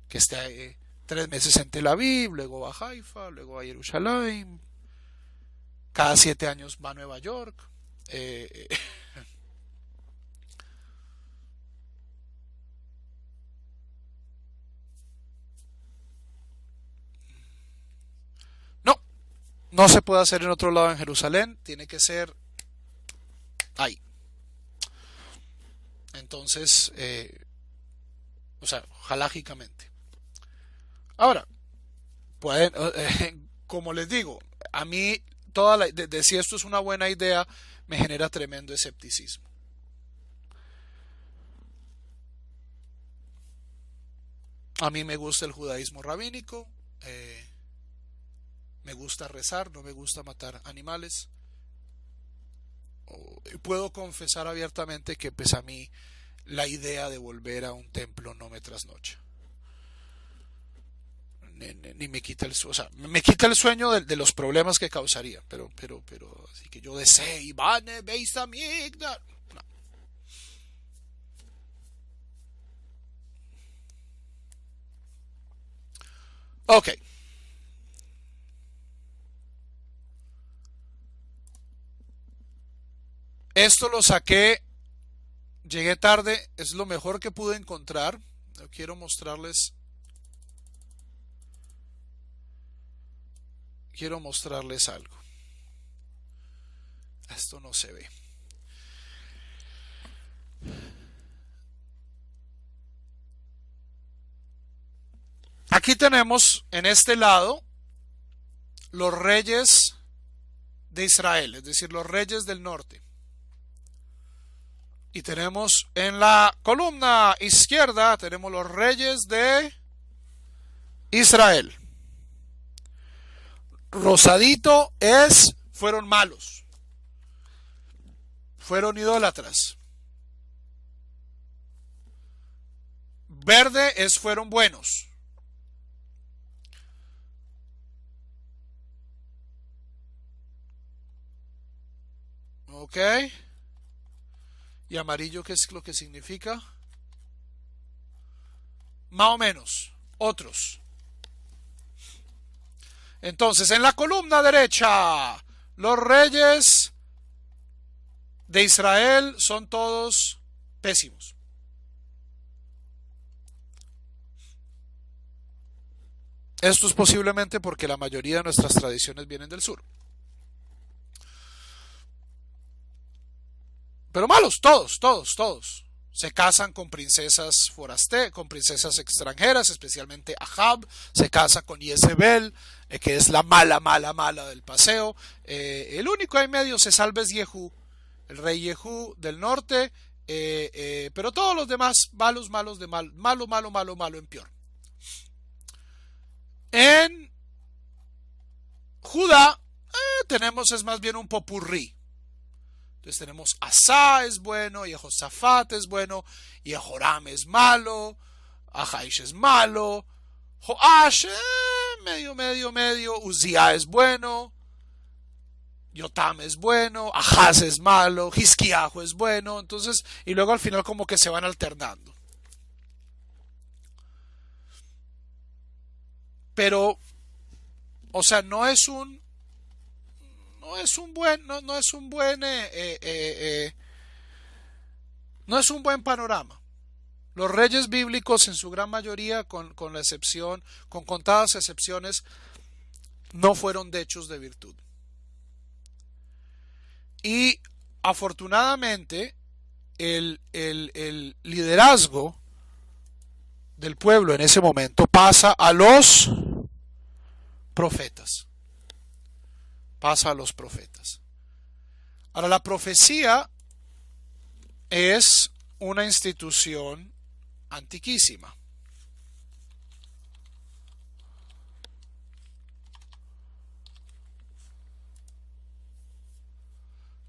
Que esté 3 meses en Tel Aviv, luego va a Haifa, luego va a Jerusalén, cada 7 años va a Nueva York. Eh, no, no se puede hacer en otro lado en Jerusalén, tiene que ser ahí. Entonces, o sea, halágicamente. Ahora, pueden, como les digo, a mí de si esto es una buena idea, me genera tremendo escepticismo. A mí me gusta el judaísmo rabínico, me gusta rezar, no me gusta matar animales. Puedo confesar abiertamente que pues a mí la idea de volver a un templo no me trasnocha. Ni me quita el sueño, o sea, me quita el sueño de los problemas que causaría, pero así que yo desee Ivane Beis Hamikdash. No. Ok. Esto lo saqué, llegué tarde, es lo mejor que pude encontrar. Quiero mostrarles algo. Esto no se ve. Aquí tenemos en este lado los reyes de Israel, es decir, los reyes del norte. Y tenemos en la columna izquierda, tenemos los reyes de Israel. Rosadito fueron malos. Fueron idólatras. Verde fueron buenos. Ok. ¿Y amarillo qué es lo que significa? Más o menos. Otros. Entonces, en la columna derecha, los reyes de Israel son todos pésimos. Esto es posiblemente porque la mayoría de nuestras tradiciones vienen del sur. Pero malos, todos. Se casan con princesas con princesas extranjeras, especialmente Ahab. Se casa con Jezebel, que es la mala del paseo. El único ahí medio se salva es Jehú, el rey Jehú del norte. Pero todos los demás, malos de malo en peor. En Judá tenemos es más bien un popurrí. Entonces tenemos Asa es bueno, Jehosafat es bueno, Jehoram es malo, Ahaish es malo, Joash medio, Uzziah es bueno, Yotam es bueno, Ahaz es malo, Hizkiyahu es bueno, entonces, y luego al final como que se van alternando. Pero, o sea, no es un buen panorama. Los reyes bíblicos en su gran mayoría, con contadas excepciones, no fueron de hechos de virtud. Y afortunadamente el liderazgo del pueblo en ese momento pasa a los profetas. Ahora, la profecía es una institución antiquísima.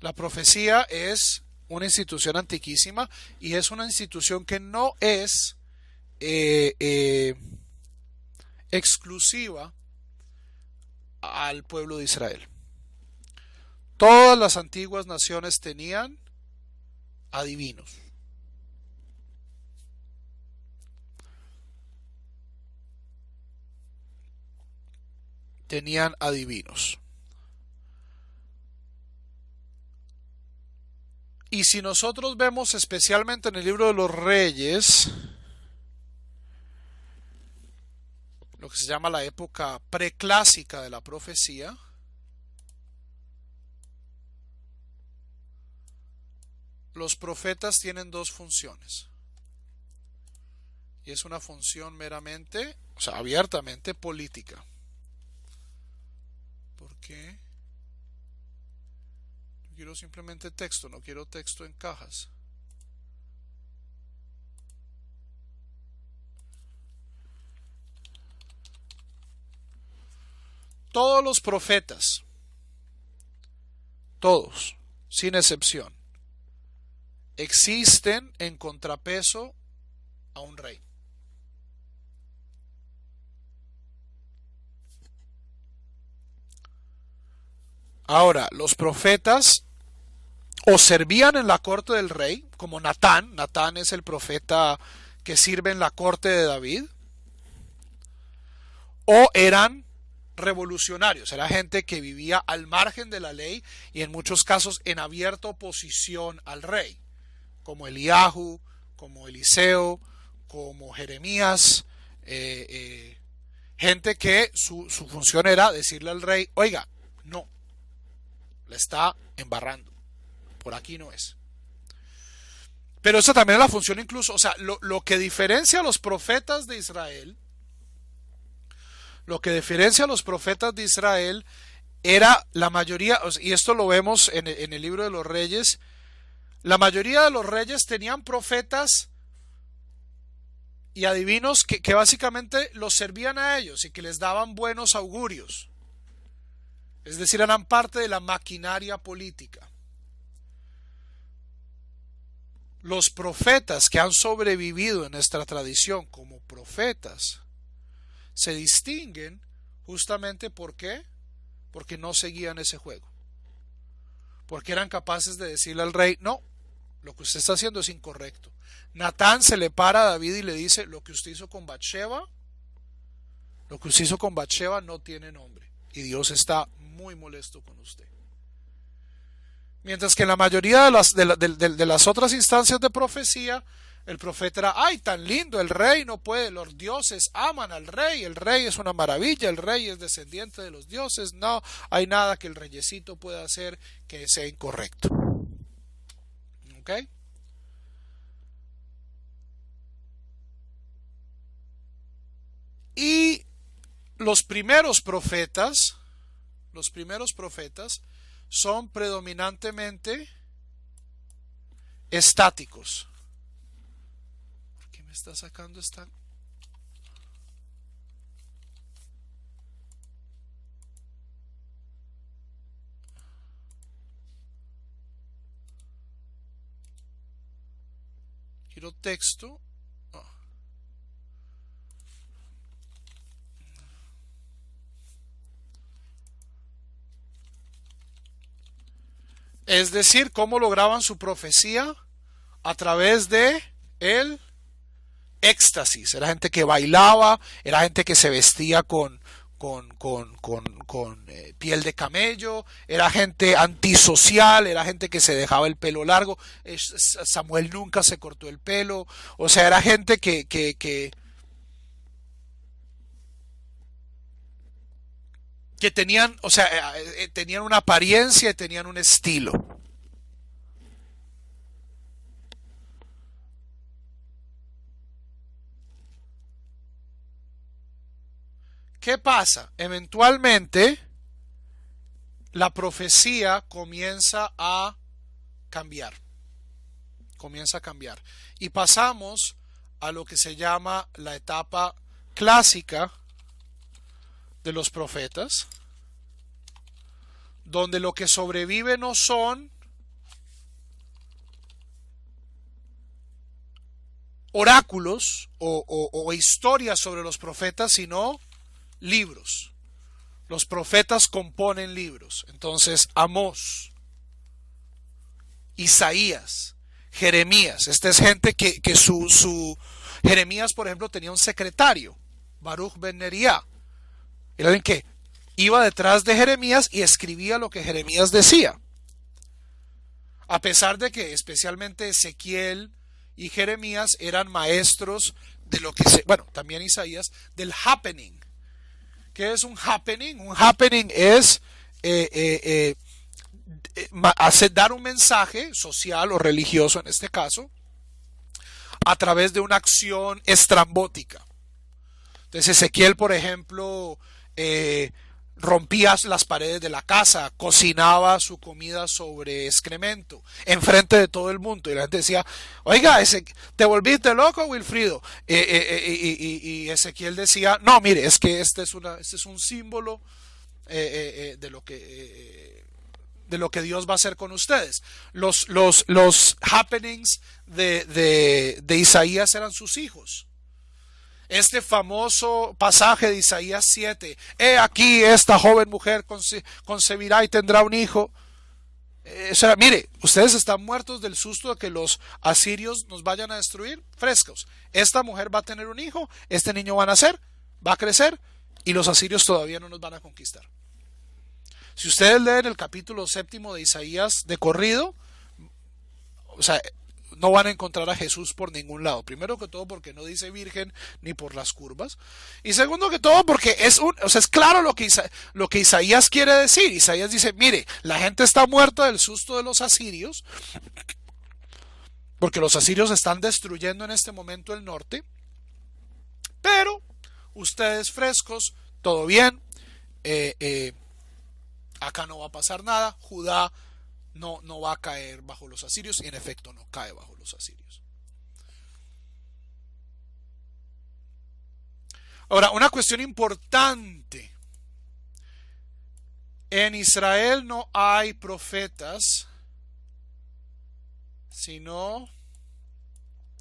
La profecía es una institución antiquísima y es una institución que no es exclusiva al pueblo de Israel. Todas las antiguas naciones tenían adivinos. Y si nosotros vemos especialmente en el libro de los Reyes, lo que se llama la época preclásica de la profecía, los profetas tienen dos funciones. Y es una función meramente, o sea, abiertamente política. ¿Por qué? Quiero simplemente texto, no quiero texto en cajas. Todos los profetas, todos, sin excepción, existen en contrapeso a un rey. Ahora, los profetas o servían en la corte del rey, como Natán. Natán es el profeta que sirve en la corte de David, o eran revolucionarios, era gente que vivía al margen de la ley y en muchos casos en abierta oposición al rey, como Eliahu, como Eliseo, como Jeremías, gente que su función era decirle al rey, oiga, no, le está embarrando, por aquí no es. Pero esa también es la función incluso, o sea, lo que diferencia a los profetas de Israel, era la mayoría, y esto lo vemos en el libro de los Reyes, la mayoría de los reyes tenían profetas y adivinos que básicamente los servían a ellos y que les daban buenos augurios. Es decir, eran parte de la maquinaria política. Los profetas que han sobrevivido en nuestra tradición como profetas se distinguen justamente ¿por qué? Porque no seguían ese juego. Porque eran capaces de decirle al rey, no, lo que usted está haciendo es incorrecto. Natán se le para a David y le dice, lo que usted hizo con Bathsheba no tiene nombre. Y Dios está muy molesto con usted. Mientras que en la mayoría de las otras instancias de profecía, el profeta era, ay, tan lindo, el rey no puede, los dioses aman al rey, el rey es una maravilla, el rey es descendiente de los dioses, no hay nada que el reyecito pueda hacer que sea incorrecto. ¿Ok? Y los primeros profetas son predominantemente estáticos. ¿Por qué me está sacando esta? Quiero texto. Es decir, cómo lograban su profecía a través de el éxtasis. Era gente que bailaba, era gente que se vestía con piel de camello, era gente antisocial, era gente que se dejaba el pelo largo. Samuel nunca se cortó el pelo, o sea, era gente que tenían, o sea, tenían una apariencia y tenían un estilo. ¿Qué pasa? Eventualmente la profecía comienza a cambiar. Y pasamos a lo que se llama la etapa clásica de los profetas, donde lo que sobrevive no son oráculos o historias sobre los profetas, sino libros. Los profetas componen libros. Entonces, Amós, Isaías, Jeremías. Esta es gente que Jeremías, por ejemplo, tenía un secretario, Baruch ben Neriah. Era alguien que iba detrás de Jeremías y escribía lo que Jeremías decía. A pesar de que especialmente Ezequiel y Jeremías eran maestros de lo que también Isaías, del happening. ¿Qué es un happening? Un happening es dar un mensaje social o religioso en este caso a través de una acción estrambótica. Entonces Ezequiel, por ejemplo, rompía las paredes de la casa, cocinaba su comida sobre excremento, enfrente de todo el mundo. Y la gente decía, oiga, te volviste loco, Wilfrido. Y Ezequiel decía, no, mire, es que este es un símbolo de lo que Dios va a hacer con ustedes. Los happenings de Isaías eran sus hijos. Este famoso pasaje de Isaías 7, he aquí esta joven mujer concebirá y tendrá un hijo. Eso era, mire, ustedes están muertos del susto de que los asirios nos vayan a destruir, frescos. Esta mujer va a tener un hijo, este niño va a nacer, va a crecer y los asirios todavía no nos van a conquistar. Si ustedes leen el capítulo 7 de Isaías de corrido, o sea, no van a encontrar a Jesús por ningún lado. Primero que todo porque no dice virgen ni por las curvas. Y segundo que todo porque es claro lo que Isaías quiere decir. Isaías dice, mire, la gente está muerta del susto de los asirios, porque los asirios están destruyendo en este momento el norte. Pero ustedes frescos, todo bien, acá no va a pasar nada, Judá no va a caer bajo los asirios, y en efecto no cae bajo los asirios. Ahora, una cuestión importante: en Israel no hay profetas, sino,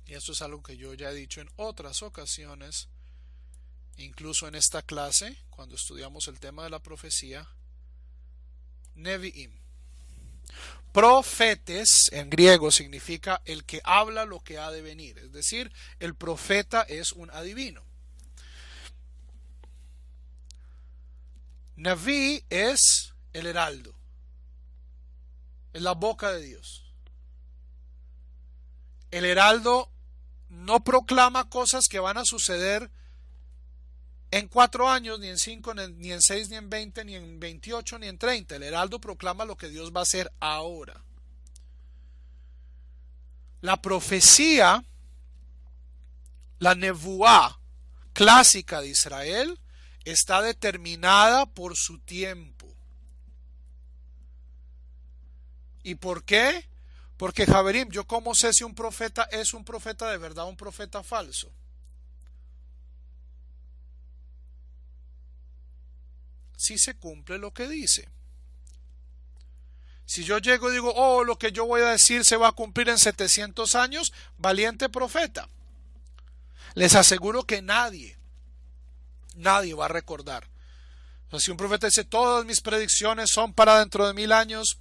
y esto es algo que yo ya he dicho en otras ocasiones, incluso en esta clase, cuando estudiamos el tema de la profecía, Nevi'im. Profetes en griego significa el que habla lo que ha de venir, es decir, el profeta es un adivino. Naví es el heraldo, es la boca de Dios. El heraldo no proclama cosas que van a suceder en 4 años, ni en 5, ni en 6, ni en 20, ni en 28, ni en 30. El heraldo proclama lo que Dios va a hacer ahora. La profecía, la nevuá clásica de Israel, está determinada por su tiempo. ¿Y por qué? Porque, Javerim, ¿yo cómo sé si un profeta es un profeta de verdad o un profeta falso? Si se cumple lo que dice. Si yo llego y digo, oh, lo que yo voy a decir se va a cumplir en 700 años, valiente profeta. Les aseguro que nadie va a recordar. O sea, si un profeta dice, todas mis predicciones son para dentro de 1000 años,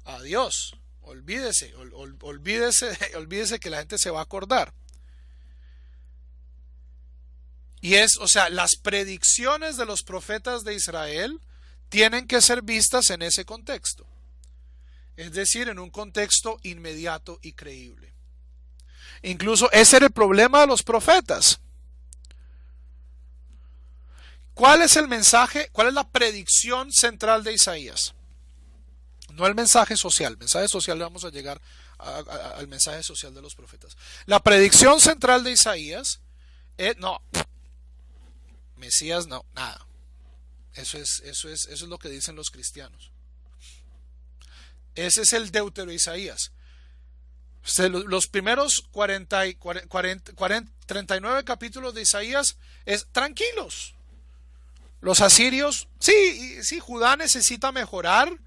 adiós, olvídese que la gente se va a acordar. Y las predicciones de los profetas de Israel tienen que ser vistas en ese contexto. Es decir, en un contexto inmediato y creíble. Incluso ese era el problema de los profetas. ¿Cuál es el mensaje? ¿Cuál es la predicción central de Isaías? No el mensaje social. El mensaje social, vamos a llegar al mensaje social de los profetas. La predicción central de Isaías es, no, Mesías no, nada. Eso es lo que dicen los cristianos. Ese es el Deutero Isaías. Los primeros 39 capítulos de Isaías es tranquilos. Los asirios, sí, Judá necesita mejorar.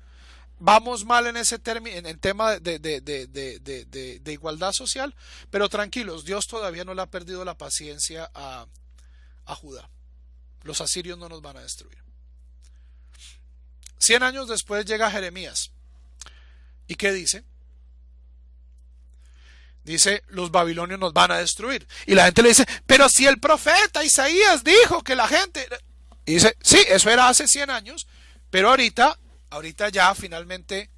Vamos mal en ese tema de igualdad social, pero tranquilos, Dios todavía no le ha perdido la paciencia a Judá. Los asirios no nos van a destruir. 100 años después llega Jeremías. ¿Y qué dice? Dice, los babilonios nos van a destruir. Y la gente le dice, pero si el profeta Isaías dijo que la gente... Y dice, sí, eso era hace 100 años, pero ahorita ya finalmente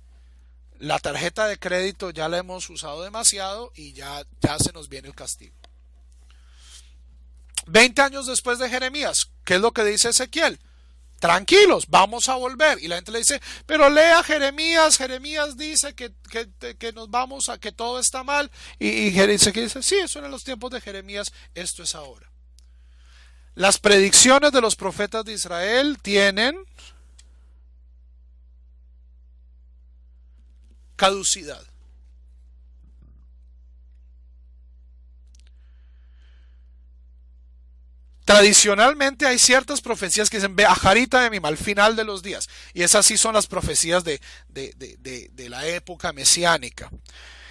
la tarjeta de crédito ya la hemos usado demasiado y ya se nos viene el castigo. 20 años después de Jeremías, ¿qué es lo que dice Ezequiel? Tranquilos, vamos a volver. Y la gente le dice, pero lea Jeremías dice que nos vamos a que todo está mal. Y Ezequiel dice, sí, eso eran los tiempos de Jeremías, esto es ahora. Las predicciones de los profetas de Israel tienen caducidad. Tradicionalmente hay ciertas profecías que dicen, ve, ajarita de mí al final de los días. Y esas sí son las profecías de la época mesiánica.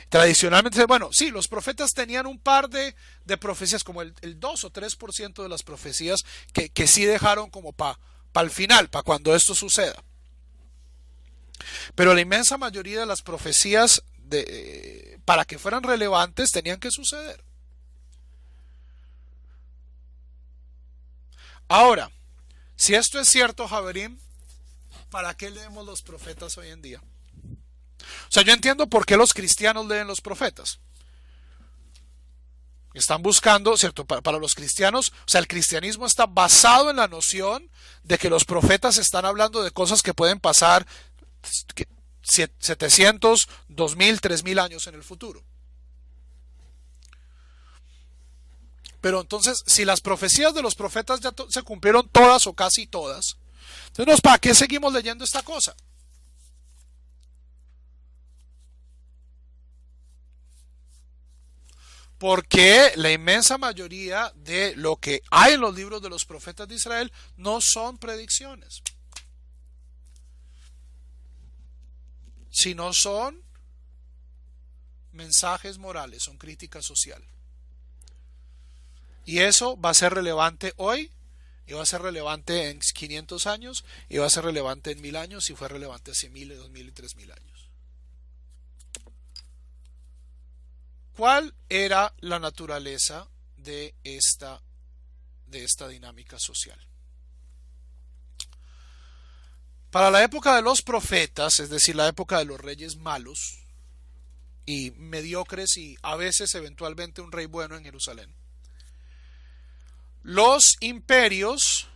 Tradicionalmente, bueno, sí, los profetas tenían un par de profecías, como el 2 o 3% de las profecías que sí dejaron como para el final, para cuando esto suceda. Pero la inmensa mayoría de las profecías, para que fueran relevantes, tenían que suceder. Ahora, si esto es cierto, Javerim, ¿para qué leemos los profetas hoy en día? O sea, yo entiendo por qué los cristianos leen los profetas. Están buscando, ¿cierto? Para los cristianos, o sea, el cristianismo está basado en la noción de que los profetas están hablando de cosas que pueden pasar 700, 2000, 3000 años en el futuro. Pero entonces, si las profecías de los profetas ya se cumplieron todas o casi todas, entonces, ¿para qué seguimos leyendo esta cosa? Porque la inmensa mayoría de lo que hay en los libros de los profetas de Israel no son predicciones, sino son mensajes morales, son crítica social. Y eso va a ser relevante hoy, y va a ser relevante en 500 años, y va a ser relevante en 1000 años, y fue relevante hace 1000, 2000 y 3000 años. ¿Cuál era la naturaleza de esta dinámica social? Para la época de los profetas, es decir, la época de los reyes malos y mediocres y a veces eventualmente un rey bueno en Jerusalén, los imperios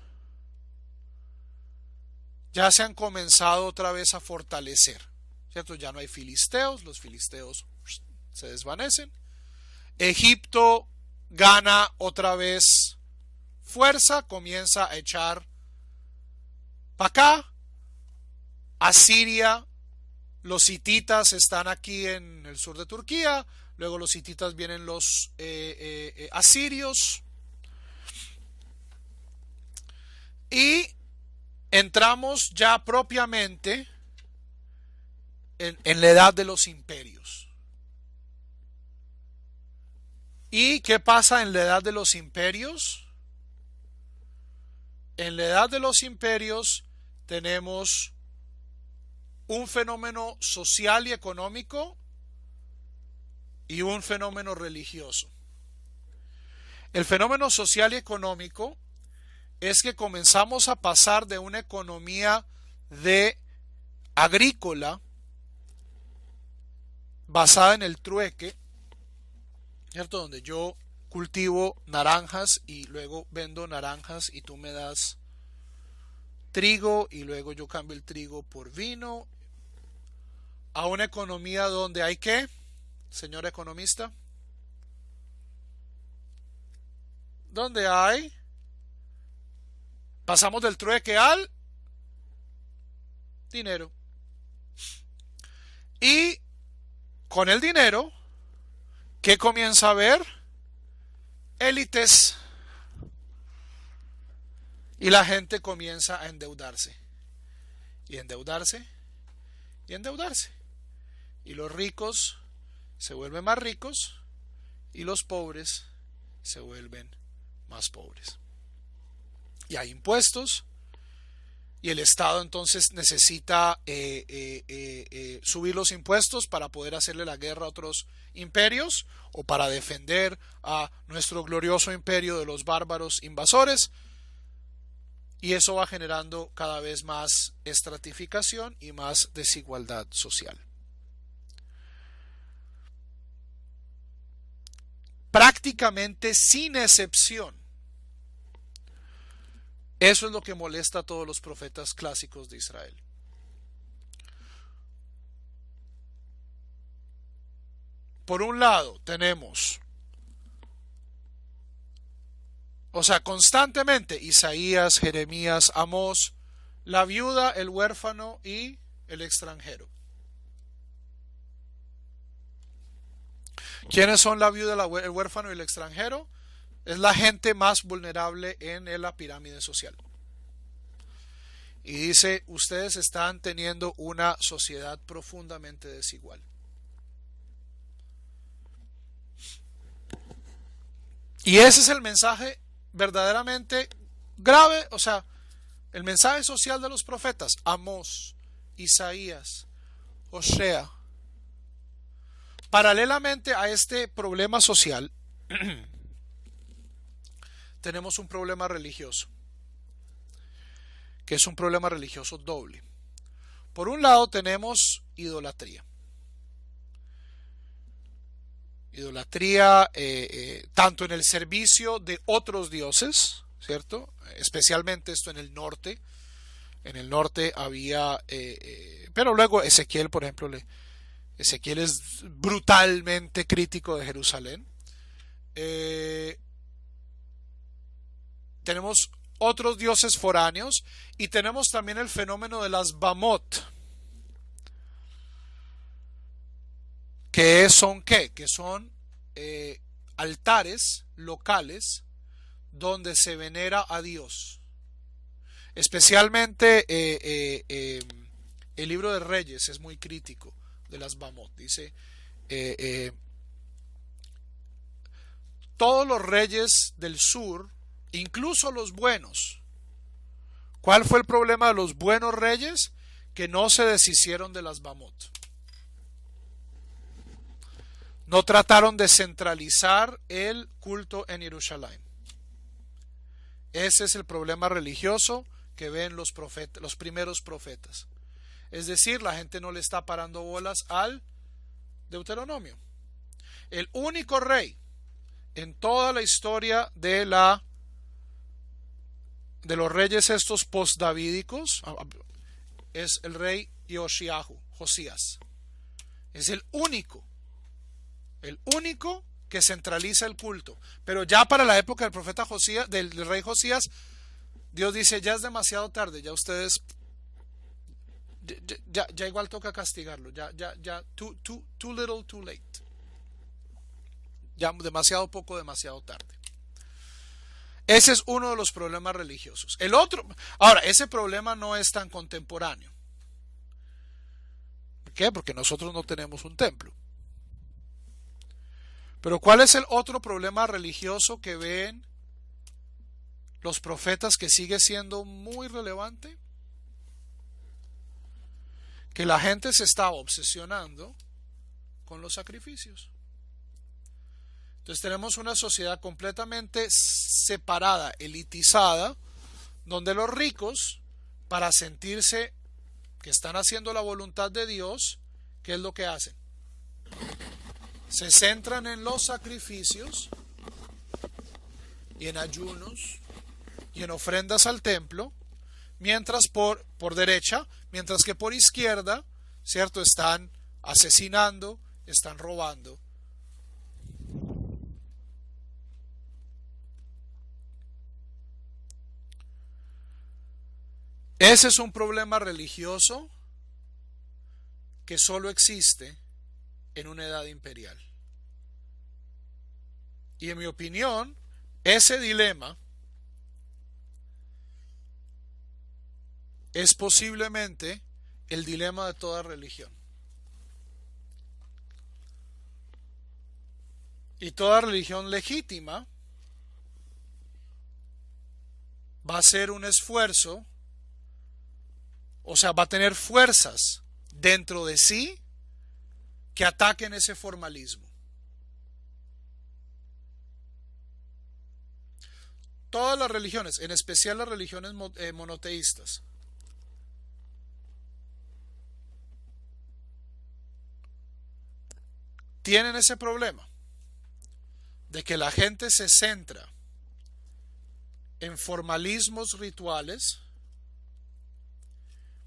ya se han comenzado otra vez a fortalecer, ¿cierto? Ya no hay filisteos, los filisteos se desvanecen. Egipto gana otra vez fuerza, comienza a echar para acá. Asiria, los hititas están aquí en el sur de Turquía, luego los hititas vienen los asirios y entramos ya propiamente en la edad de los imperios. ¿Y qué pasa en la edad de los imperios? En la edad de los imperios tenemos un fenómeno social y económico y un fenómeno religioso. El fenómeno social y económico es que comenzamos a pasar de una economía de agrícola basada en el trueque, ¿cierto? Donde yo cultivo naranjas y luego vendo naranjas y tú me das trigo y luego yo cambio el trigo por vino, a una economía donde hay ¿qué, señor economista? Donde hay, pasamos del trueque al dinero. Y con el dinero, ¿qué comienza a haber? Élites. Y la gente comienza a endeudarse. Y endeudarse. Y endeudarse. Y los ricos se vuelven más ricos. Y los pobres se vuelven más pobres. Y hay impuestos. Y el Estado entonces necesita subir los impuestos para poder hacerle la guerra a otros imperios o para defender a nuestro glorioso imperio de los bárbaros invasores. Y eso va generando cada vez más estratificación y más desigualdad social. Prácticamente sin excepción. Eso es lo que molesta a todos los profetas clásicos de Israel. Por un lado tenemos O sea, constantemente Isaías, Jeremías, Amós, la viuda, el huérfano y el extranjero. ¿Quiénes son la viuda, el huérfano y el extranjero? Es la gente más vulnerable en la pirámide social. Y dice, ustedes están teniendo una sociedad profundamente desigual. Y ese es el mensaje verdaderamente grave, o sea, el mensaje social de los profetas, Amós, Isaías, Osea. Paralelamente a este problema social, tenemos un problema religioso, que es un problema religioso doble. Por un lado tenemos idolatría. Idolatría tanto en el servicio de otros dioses, ¿cierto? Especialmente esto en el norte. En el norte había, pero luego Ezequiel, por ejemplo, Ezequiel es brutalmente crítico de Jerusalén. Tenemos otros dioses foráneos y tenemos también el fenómeno de las Bamot. ¿Qué son qué? Que son altares locales donde se venera a Dios. Especialmente el libro de Reyes es muy crítico de las Bamot. Dice, todos los reyes del sur, incluso los buenos. ¿Cuál fue el problema de los buenos reyes? Que no se deshicieron de las Bamot. No trataron de centralizar el culto en Jerusalén. Ese es el problema religioso que ven los primeros profetas. Es decir, la gente no le está parando bolas al Deuteronomio. El único rey en toda la historia de los reyes estos post-davídicos es el rey Josías. Es el único que centraliza el culto. Pero ya para la época del profeta Josías, del rey Josías, Dios dice, ya es demasiado tarde, ya ustedes, ya igual toca castigarlo, ya, too little, too late. Ya demasiado poco, demasiado tarde. Ese es uno de los problemas religiosos. El otro, ahora, ese problema no es tan contemporáneo. ¿Por qué? Porque nosotros no tenemos un templo. Pero ¿cuál es el otro problema religioso que ven los profetas que sigue siendo muy relevante? Que la gente se estaba obsesionando con los sacrificios. Entonces tenemos una sociedad completamente separada, elitizada, donde los ricos, para sentirse que están haciendo la voluntad de Dios, ¿qué es lo que hacen? Se centran en los sacrificios y en ayunos y en ofrendas al templo, mientras por derecha, mientras que por izquierda, ¿cierto? Están asesinando, están robando. Ese es un problema religioso que solo existe en una edad imperial. Y en mi opinión, ese dilema es posiblemente el dilema de toda religión. Y toda religión legítima va a ser un esfuerzo, o sea, va a tener fuerzas dentro de sí que ataquen ese formalismo. Todas las religiones, en especial las religiones monoteístas, tienen ese problema de que la gente se centra en formalismos rituales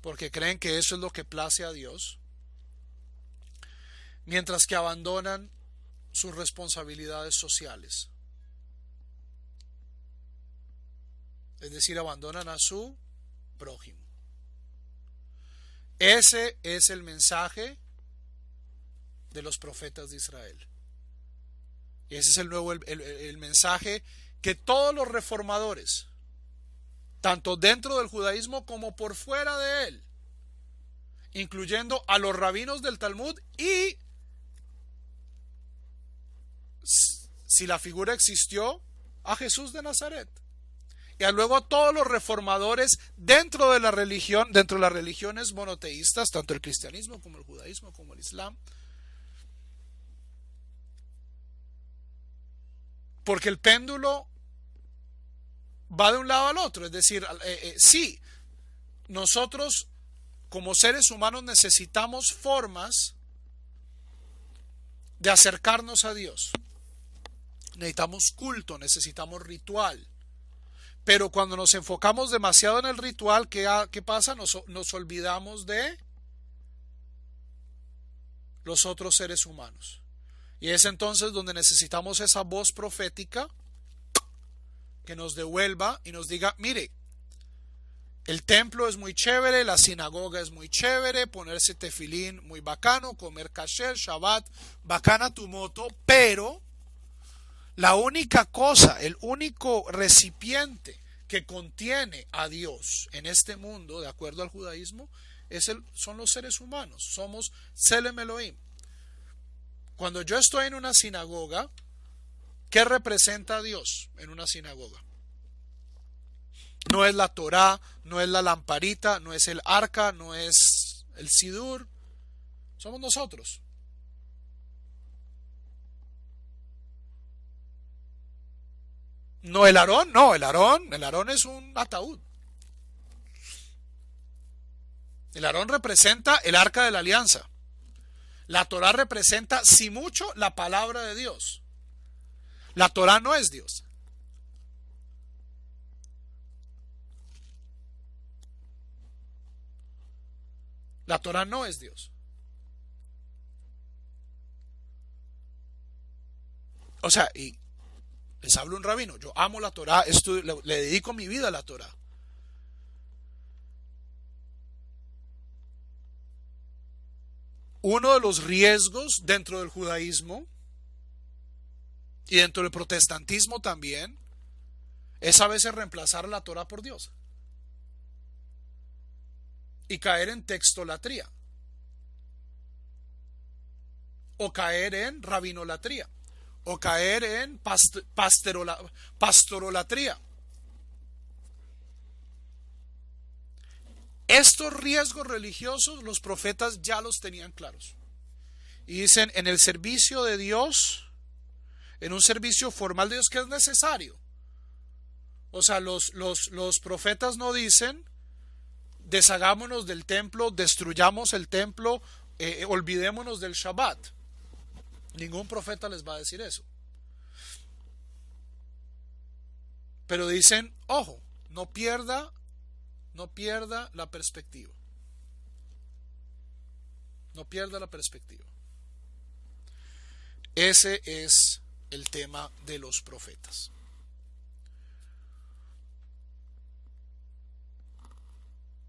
porque creen que eso es lo que place a Dios, mientras que abandonan sus responsabilidades sociales. es decir, abandonan a su prójimo. Ese es el mensaje de los profetas de Israel. Y ese es el mensaje que todos los reformadores, tanto dentro del judaísmo como por fuera de él, incluyendo a los rabinos del Talmud y, si la figura existió, a Jesús de Nazaret. Y luego a todos los reformadores dentro de la religión, dentro de las religiones monoteístas, tanto el cristianismo como el judaísmo como el islam. Porque el péndulo va de un lado al otro. Es decir, sí, nosotros como seres humanos necesitamos formas de acercarnos a Dios. Necesitamos culto, necesitamos ritual. Pero cuando nos enfocamos demasiado en el ritual, ¿qué pasa? Nos olvidamos de los otros seres humanos. Y es entonces donde necesitamos esa voz profética que nos devuelva y nos diga, mire, el templo es muy chévere, la sinagoga es muy chévere, ponerse tefilín muy bacano, comer kasher, Shabbat, bacana tu moto, pero la única cosa, el único recipiente que contiene a Dios en este mundo, de acuerdo al judaísmo, son los seres humanos. Somos Tselem Elohim. Cuando yo estoy en una sinagoga, ¿qué representa a Dios en una sinagoga? No es la Torá, no es la lamparita, no es el arca, no es el sidur. Somos nosotros. No, el Aarón es un ataúd. El Aarón representa el arca de la alianza. La Torá representa, si mucho, la palabra de Dios. La Torá no es Dios. La Torá no es Dios. O sea, y les hablo un rabino, yo amo la Torá, le dedico mi vida a la Torá. Uno de los riesgos dentro del judaísmo y dentro del protestantismo también es a veces reemplazar la Torá por Dios y caer en textolatría o caer en rabinolatría o caer en pastorolatría. Estos riesgos religiosos los profetas ya los tenían claros. Y dicen, en el servicio de Dios, en un servicio formal de Dios que es necesario. O sea, los profetas no dicen, deshagámonos del templo, destruyamos el templo, olvidémonos del Shabbat. Ningún profeta les va a decir eso. Pero dicen, ojo, no pierda la perspectiva. No pierda la perspectiva. Ese es el tema de los profetas.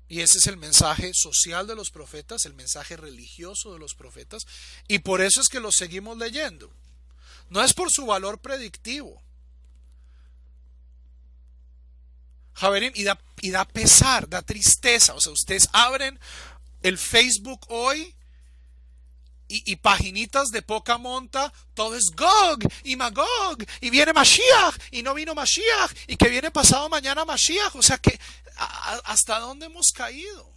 Y ese es el mensaje social de los profetas, el mensaje religioso de los profetas, y por eso es que los seguimos leyendo. No es por su valor predictivo. Javerín, y da pesar, da tristeza. O sea, ustedes abren el Facebook hoy y paginitas de poca monta, todo es Gog y Magog, y viene Mashiach, y no vino Mashiach, y que viene pasado mañana Mashiach. O sea, que ¿hasta dónde hemos caído?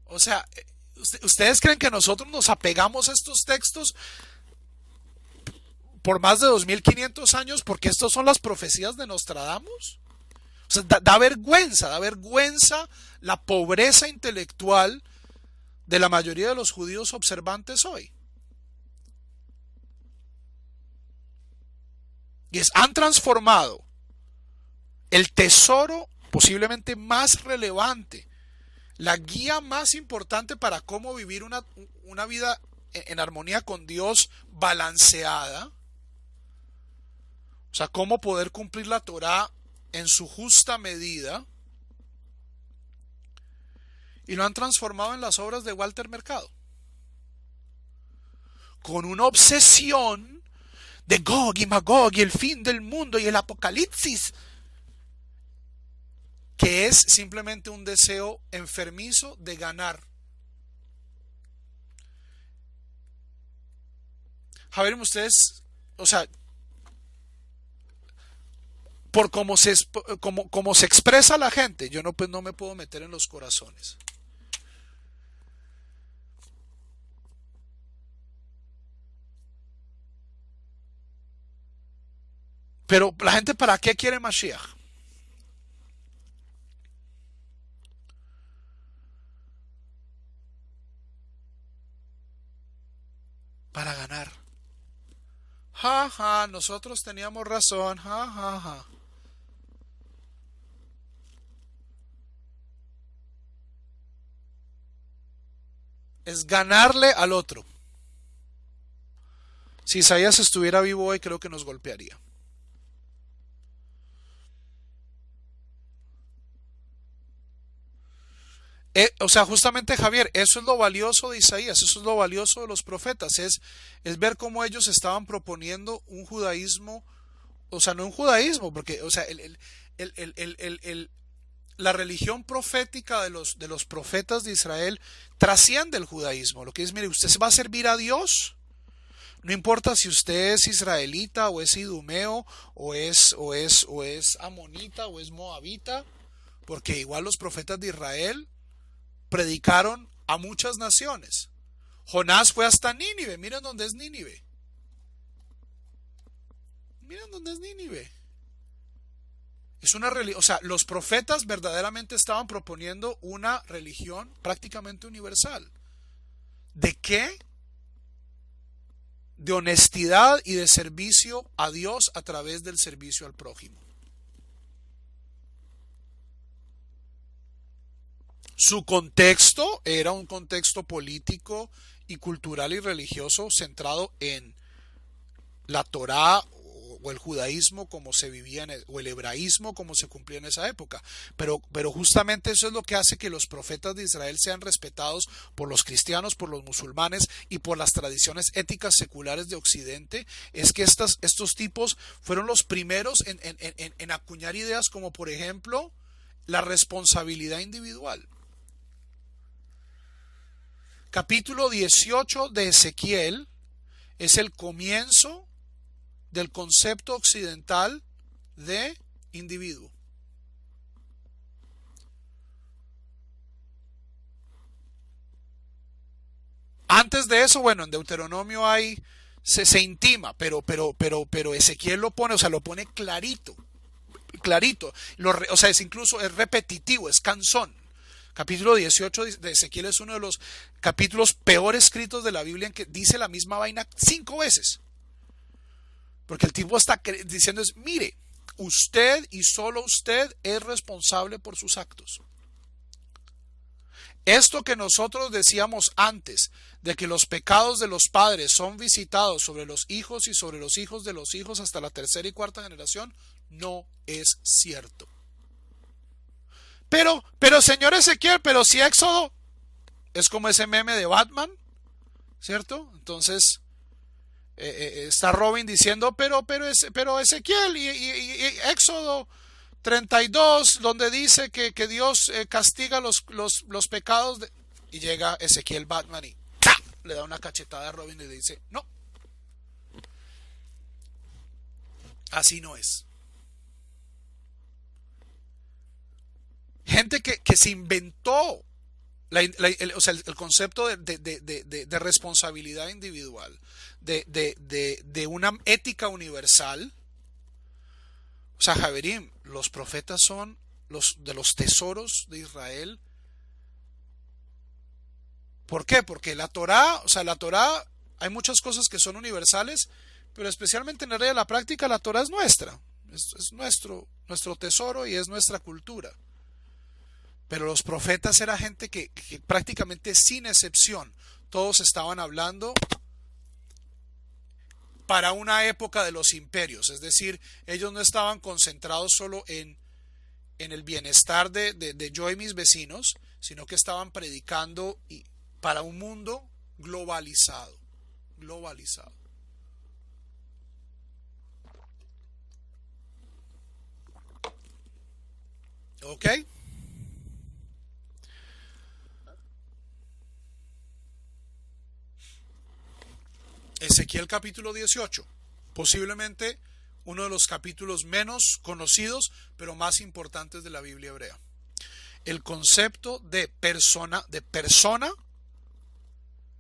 O sea, ¿ustedes creen que nosotros nos apegamos a estos textos por más de 2500 años porque estos son las profecías de Nostradamus? O sea, da vergüenza la pobreza intelectual de la mayoría de los judíos observantes hoy. Han transformado el tesoro posiblemente más relevante, la guía más importante para cómo vivir una vida en armonía con Dios balanceada, sea, cómo poder cumplir la Torá en su justa medida, y lo han transformado en las obras de Walter Mercado, con una obsesión de Gog y Magog y el fin del mundo y el apocalipsis, que es simplemente un deseo enfermizo de ganar. A ver, ustedes, o sea, por cómo se expresa la gente, yo no, pues, no me puedo meter en los corazones. Pero la gente, ¿para qué quiere Mashiach? Para ganar. Ja, ja, nosotros teníamos razón. Ja, ja, ja. Es ganarle al otro. Si Isaías estuviera vivo hoy, creo que nos golpearía. O sea, justamente, Javier, eso es lo valioso de Isaías, eso es lo valioso de los profetas, es ver cómo ellos estaban proponiendo un judaísmo, o sea, no un judaísmo, porque, o sea, la religión profética de los profetas de Israel trasciende el judaísmo. Lo que es, mire, usted va a servir a Dios, no importa si usted es israelita o es idumeo o es amonita o es moabita, porque igual los profetas de Israel predicaron a muchas naciones. Jonás fue hasta Nínive. Miren dónde es Nínive. Miren dónde es Nínive. Es una religión, o sea, los profetas verdaderamente estaban proponiendo una religión prácticamente universal. ¿De qué? De honestidad y de servicio a Dios a través del servicio al prójimo. Su contexto era un contexto político y cultural y religioso centrado en la Torá o el judaísmo como se vivía o el hebraísmo como se cumplía en esa época. Pero justamente eso es lo que hace que los profetas de Israel sean respetados por los cristianos, por los musulmanes y por las tradiciones éticas seculares de Occidente. Es que estos tipos fueron los primeros en acuñar ideas como, por ejemplo, la responsabilidad individual. Capítulo 18 de Ezequiel es el comienzo del concepto occidental de individuo. Antes de eso, bueno, en Deuteronomio se intima, pero Ezequiel lo pone, o sea, lo pone clarito, clarito. O sea, es repetitivo, es cansón. Capítulo 18 de Ezequiel es uno de los capítulos peor escritos de la Biblia, en que dice la misma vaina 5 veces. Porque el tipo está diciendo mire, usted y solo usted es responsable por sus actos. Esto que nosotros decíamos antes, de que los pecados de los padres son visitados sobre los hijos y sobre los hijos de los hijos hasta la tercera y cuarta generación, no es cierto. Pero señor Ezequiel, pero si Éxodo es como ese meme de Batman, ¿cierto? Entonces está Robin diciendo, pero Ezequiel y Éxodo 32, donde dice que Dios castiga los pecados y llega Ezequiel Batman y ¡ta! Le da una cachetada a Robin y le dice, no, así no es. Gente que se inventó o sea, el concepto de responsabilidad individual, de una ética universal. O sea, Javerim, los profetas son de los tesoros de Israel. ¿Por qué? Porque la Torá, o sea, la Torá, hay muchas cosas que son universales, pero especialmente en el área de la práctica, la Torá es nuestra. Es nuestro tesoro y es nuestra cultura. Pero los profetas era gente que prácticamente sin excepción, todos estaban hablando para una época de los imperios. Es decir, ellos no estaban concentrados solo en el bienestar de yo y mis vecinos, sino que estaban predicando para un mundo globalizado. Globalizado. ¿Ok? Ezequiel capítulo 18, posiblemente uno de los capítulos menos conocidos, pero más importantes de la Biblia hebrea. El concepto de persona,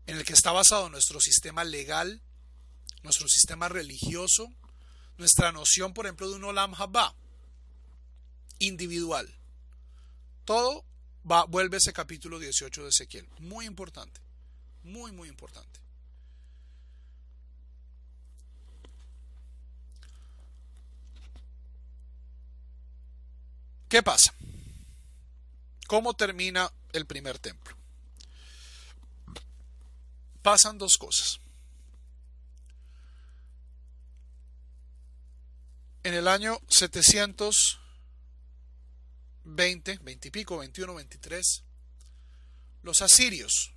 en el que está basado nuestro sistema legal, nuestro sistema religioso, nuestra noción, por ejemplo, de un Olam Haba individual. Todo vuelve ese capítulo 18 de Ezequiel. Muy importante, muy, muy importante. ¿Qué pasa? ¿Cómo termina el primer templo? Pasan dos cosas. En el año 720, 20 y pico, 21, 23, los asirios,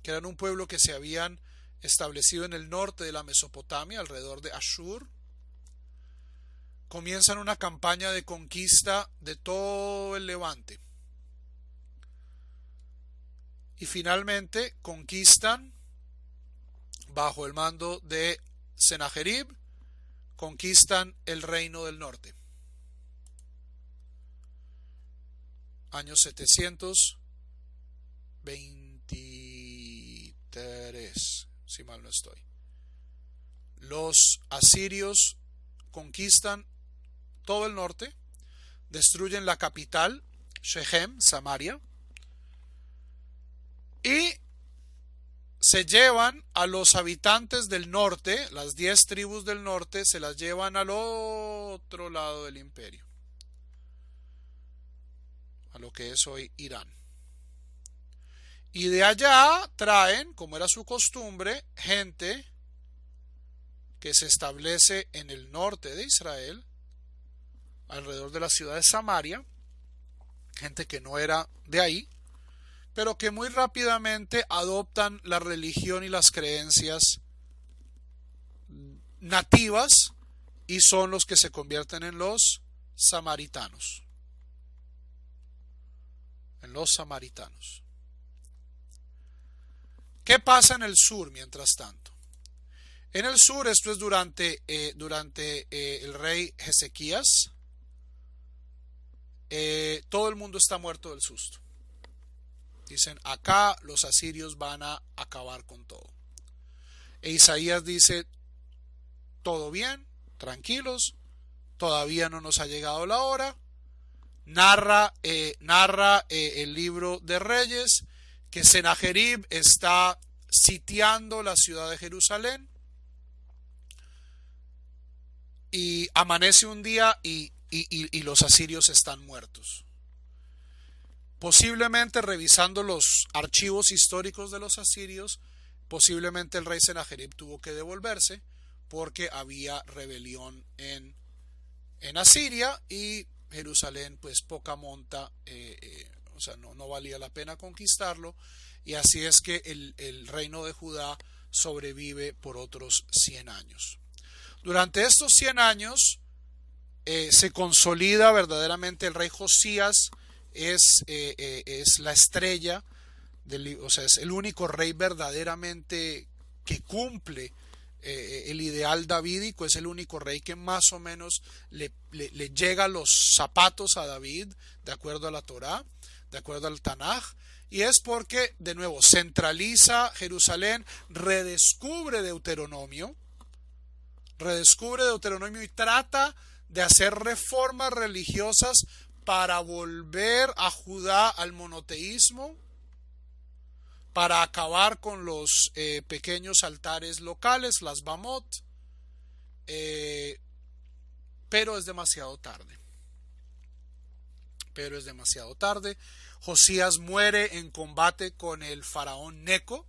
que eran un pueblo que se habían establecido en el norte de la Mesopotamia, alrededor de Ashur, comienzan una campaña de conquista de todo el Levante. Y finalmente conquistan, bajo el mando de Senajerib, conquistan el reino del norte. Año 723, si mal no estoy. Los asirios conquistan todo el norte, destruyen la capital, Shechem, Samaria, y se llevan a los habitantes del norte, las 10 tribus del norte, se las llevan al otro lado del imperio, a lo que es hoy Irán. Y de allá traen, como era su costumbre, gente que se establece en el norte de Israel, alrededor de la ciudad de Samaria, gente que no era de ahí, pero que muy rápidamente adoptan la religión y las creencias nativas y son los que se convierten en los samaritanos. En los samaritanos. ¿Qué pasa en el sur mientras tanto? En el sur, esto es durante el rey Ezequías, todo el mundo está muerto del susto. Dicen, acá los asirios van a acabar con todo. E Isaías dice, todo bien, tranquilos, todavía no nos ha llegado la hora. Narra el libro de Reyes que Senajerib está sitiando la ciudad de Jerusalén y amanece un día y los asirios están muertos. Posiblemente, revisando los archivos históricos de los asirios, posiblemente el rey Senajerib tuvo que devolverse porque había rebelión en Asiria y Jerusalén pues poca monta, o sea, no valía la pena conquistarlo, y así es que el reino de Judá sobrevive por otros 100 años. Durante estos 100 años se consolida verdaderamente el rey Josías, es la estrella, o sea, es el único rey verdaderamente que cumple el ideal davídico, es el único rey que más o menos le llega los zapatos a David, de acuerdo a la Torá, de acuerdo al Tanaj, y es porque, de nuevo, centraliza Jerusalén, redescubre Deuteronomio y trata de hacer reformas religiosas para volver a Judá al monoteísmo, para acabar con los pequeños altares locales, las Bamot, pero es demasiado tarde. Josías muere en combate con el faraón Neco,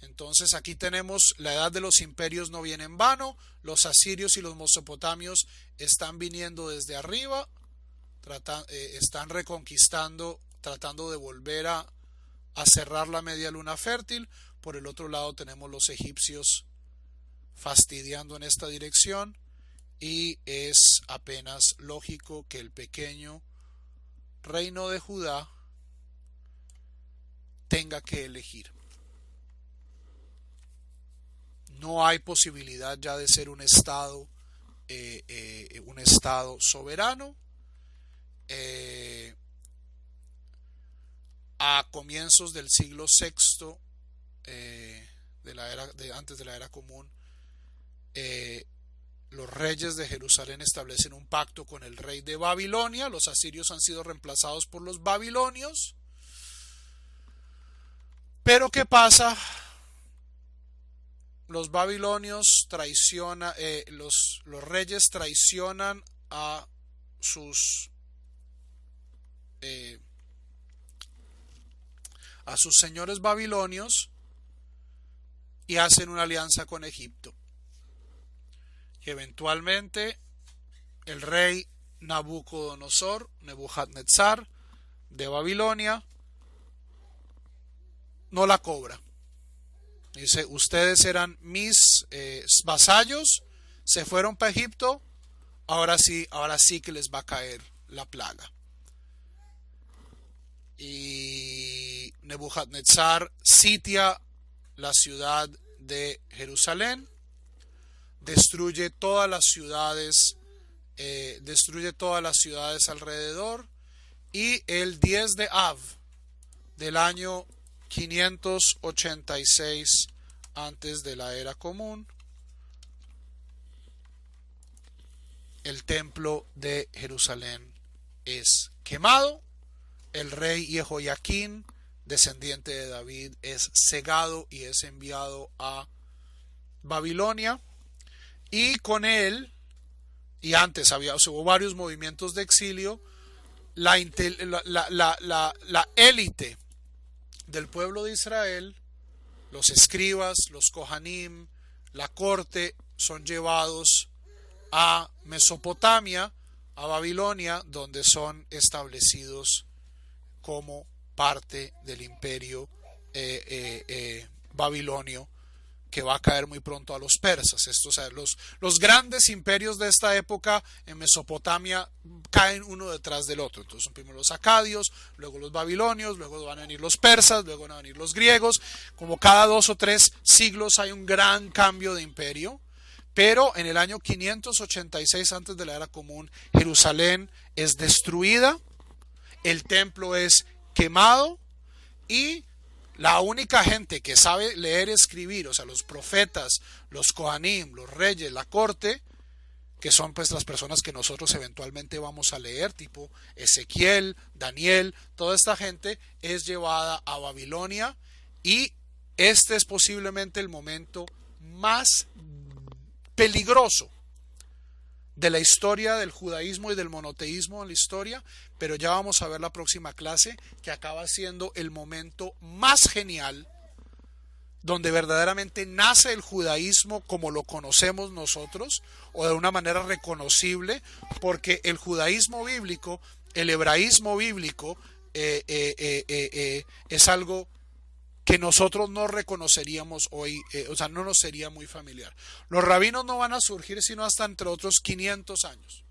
Entonces aquí tenemos la edad de los imperios no viene en vano. Los asirios y los mesopotamios están viniendo desde arriba, están reconquistando, tratando de volver a cerrar la media luna fértil. Por el otro lado tenemos los egipcios fastidiando en esta dirección, y es apenas lógico que el pequeño reino de Judá tenga que elegir. No hay posibilidad ya de ser un estado soberano. A comienzos del siglo VI, antes de la era común, los reyes de Jerusalén establecen un pacto con el rey de Babilonia. Los asirios han sido reemplazados por los babilonios. Pero ¿qué pasa? Los babilonios traicionan, los reyes traicionan a sus señores babilonios y hacen una alianza con Egipto. Y eventualmente el rey Nebuchadnezzar de Babilonia no la cobra. Dice: ustedes eran mis vasallos, se fueron para Egipto, ahora sí que les va a caer la plaga. Y Nebuchadnezzar sitia la ciudad de Jerusalén, destruye todas las ciudades alrededor, y el 10 de Av del año 586 antes de la era común, el templo de Jerusalén es quemado. El rey Jehoiaquín, descendiente de David, es cegado y es enviado a Babilonia. Y con él, y antes hubo varios movimientos de exilio, la élite del pueblo de Israel, los escribas, los kohanim, la corte, son llevados a Mesopotamia, a Babilonia, donde son establecidos como parte del imperio babilonio, que va a caer muy pronto a los persas. Los grandes imperios de esta época en Mesopotamia caen uno detrás del otro. Entonces son primero los acadios, luego los babilonios, luego van a venir los persas, luego van a venir los griegos. Como cada 2 o 3 siglos hay un gran cambio de imperio. Pero en el año 586 antes de la era común, Jerusalén es destruida, el templo es quemado, y la única gente que sabe leer y escribir, o sea, los profetas, los kohanim, los reyes, la corte, que son pues las personas que nosotros eventualmente vamos a leer, tipo Ezequiel, Daniel, toda esta gente es llevada a Babilonia, y este es posiblemente el momento más peligroso de la historia del judaísmo y del monoteísmo en la historia, pero ya vamos a ver la próxima clase que acaba siendo el momento más genial, donde verdaderamente nace el judaísmo como lo conocemos nosotros, o de una manera reconocible, porque el judaísmo bíblico, el hebraísmo bíblico, es algo que nosotros no reconoceríamos hoy, no nos sería muy familiar. Los rabinos no van a surgir sino hasta entre otros 500 años.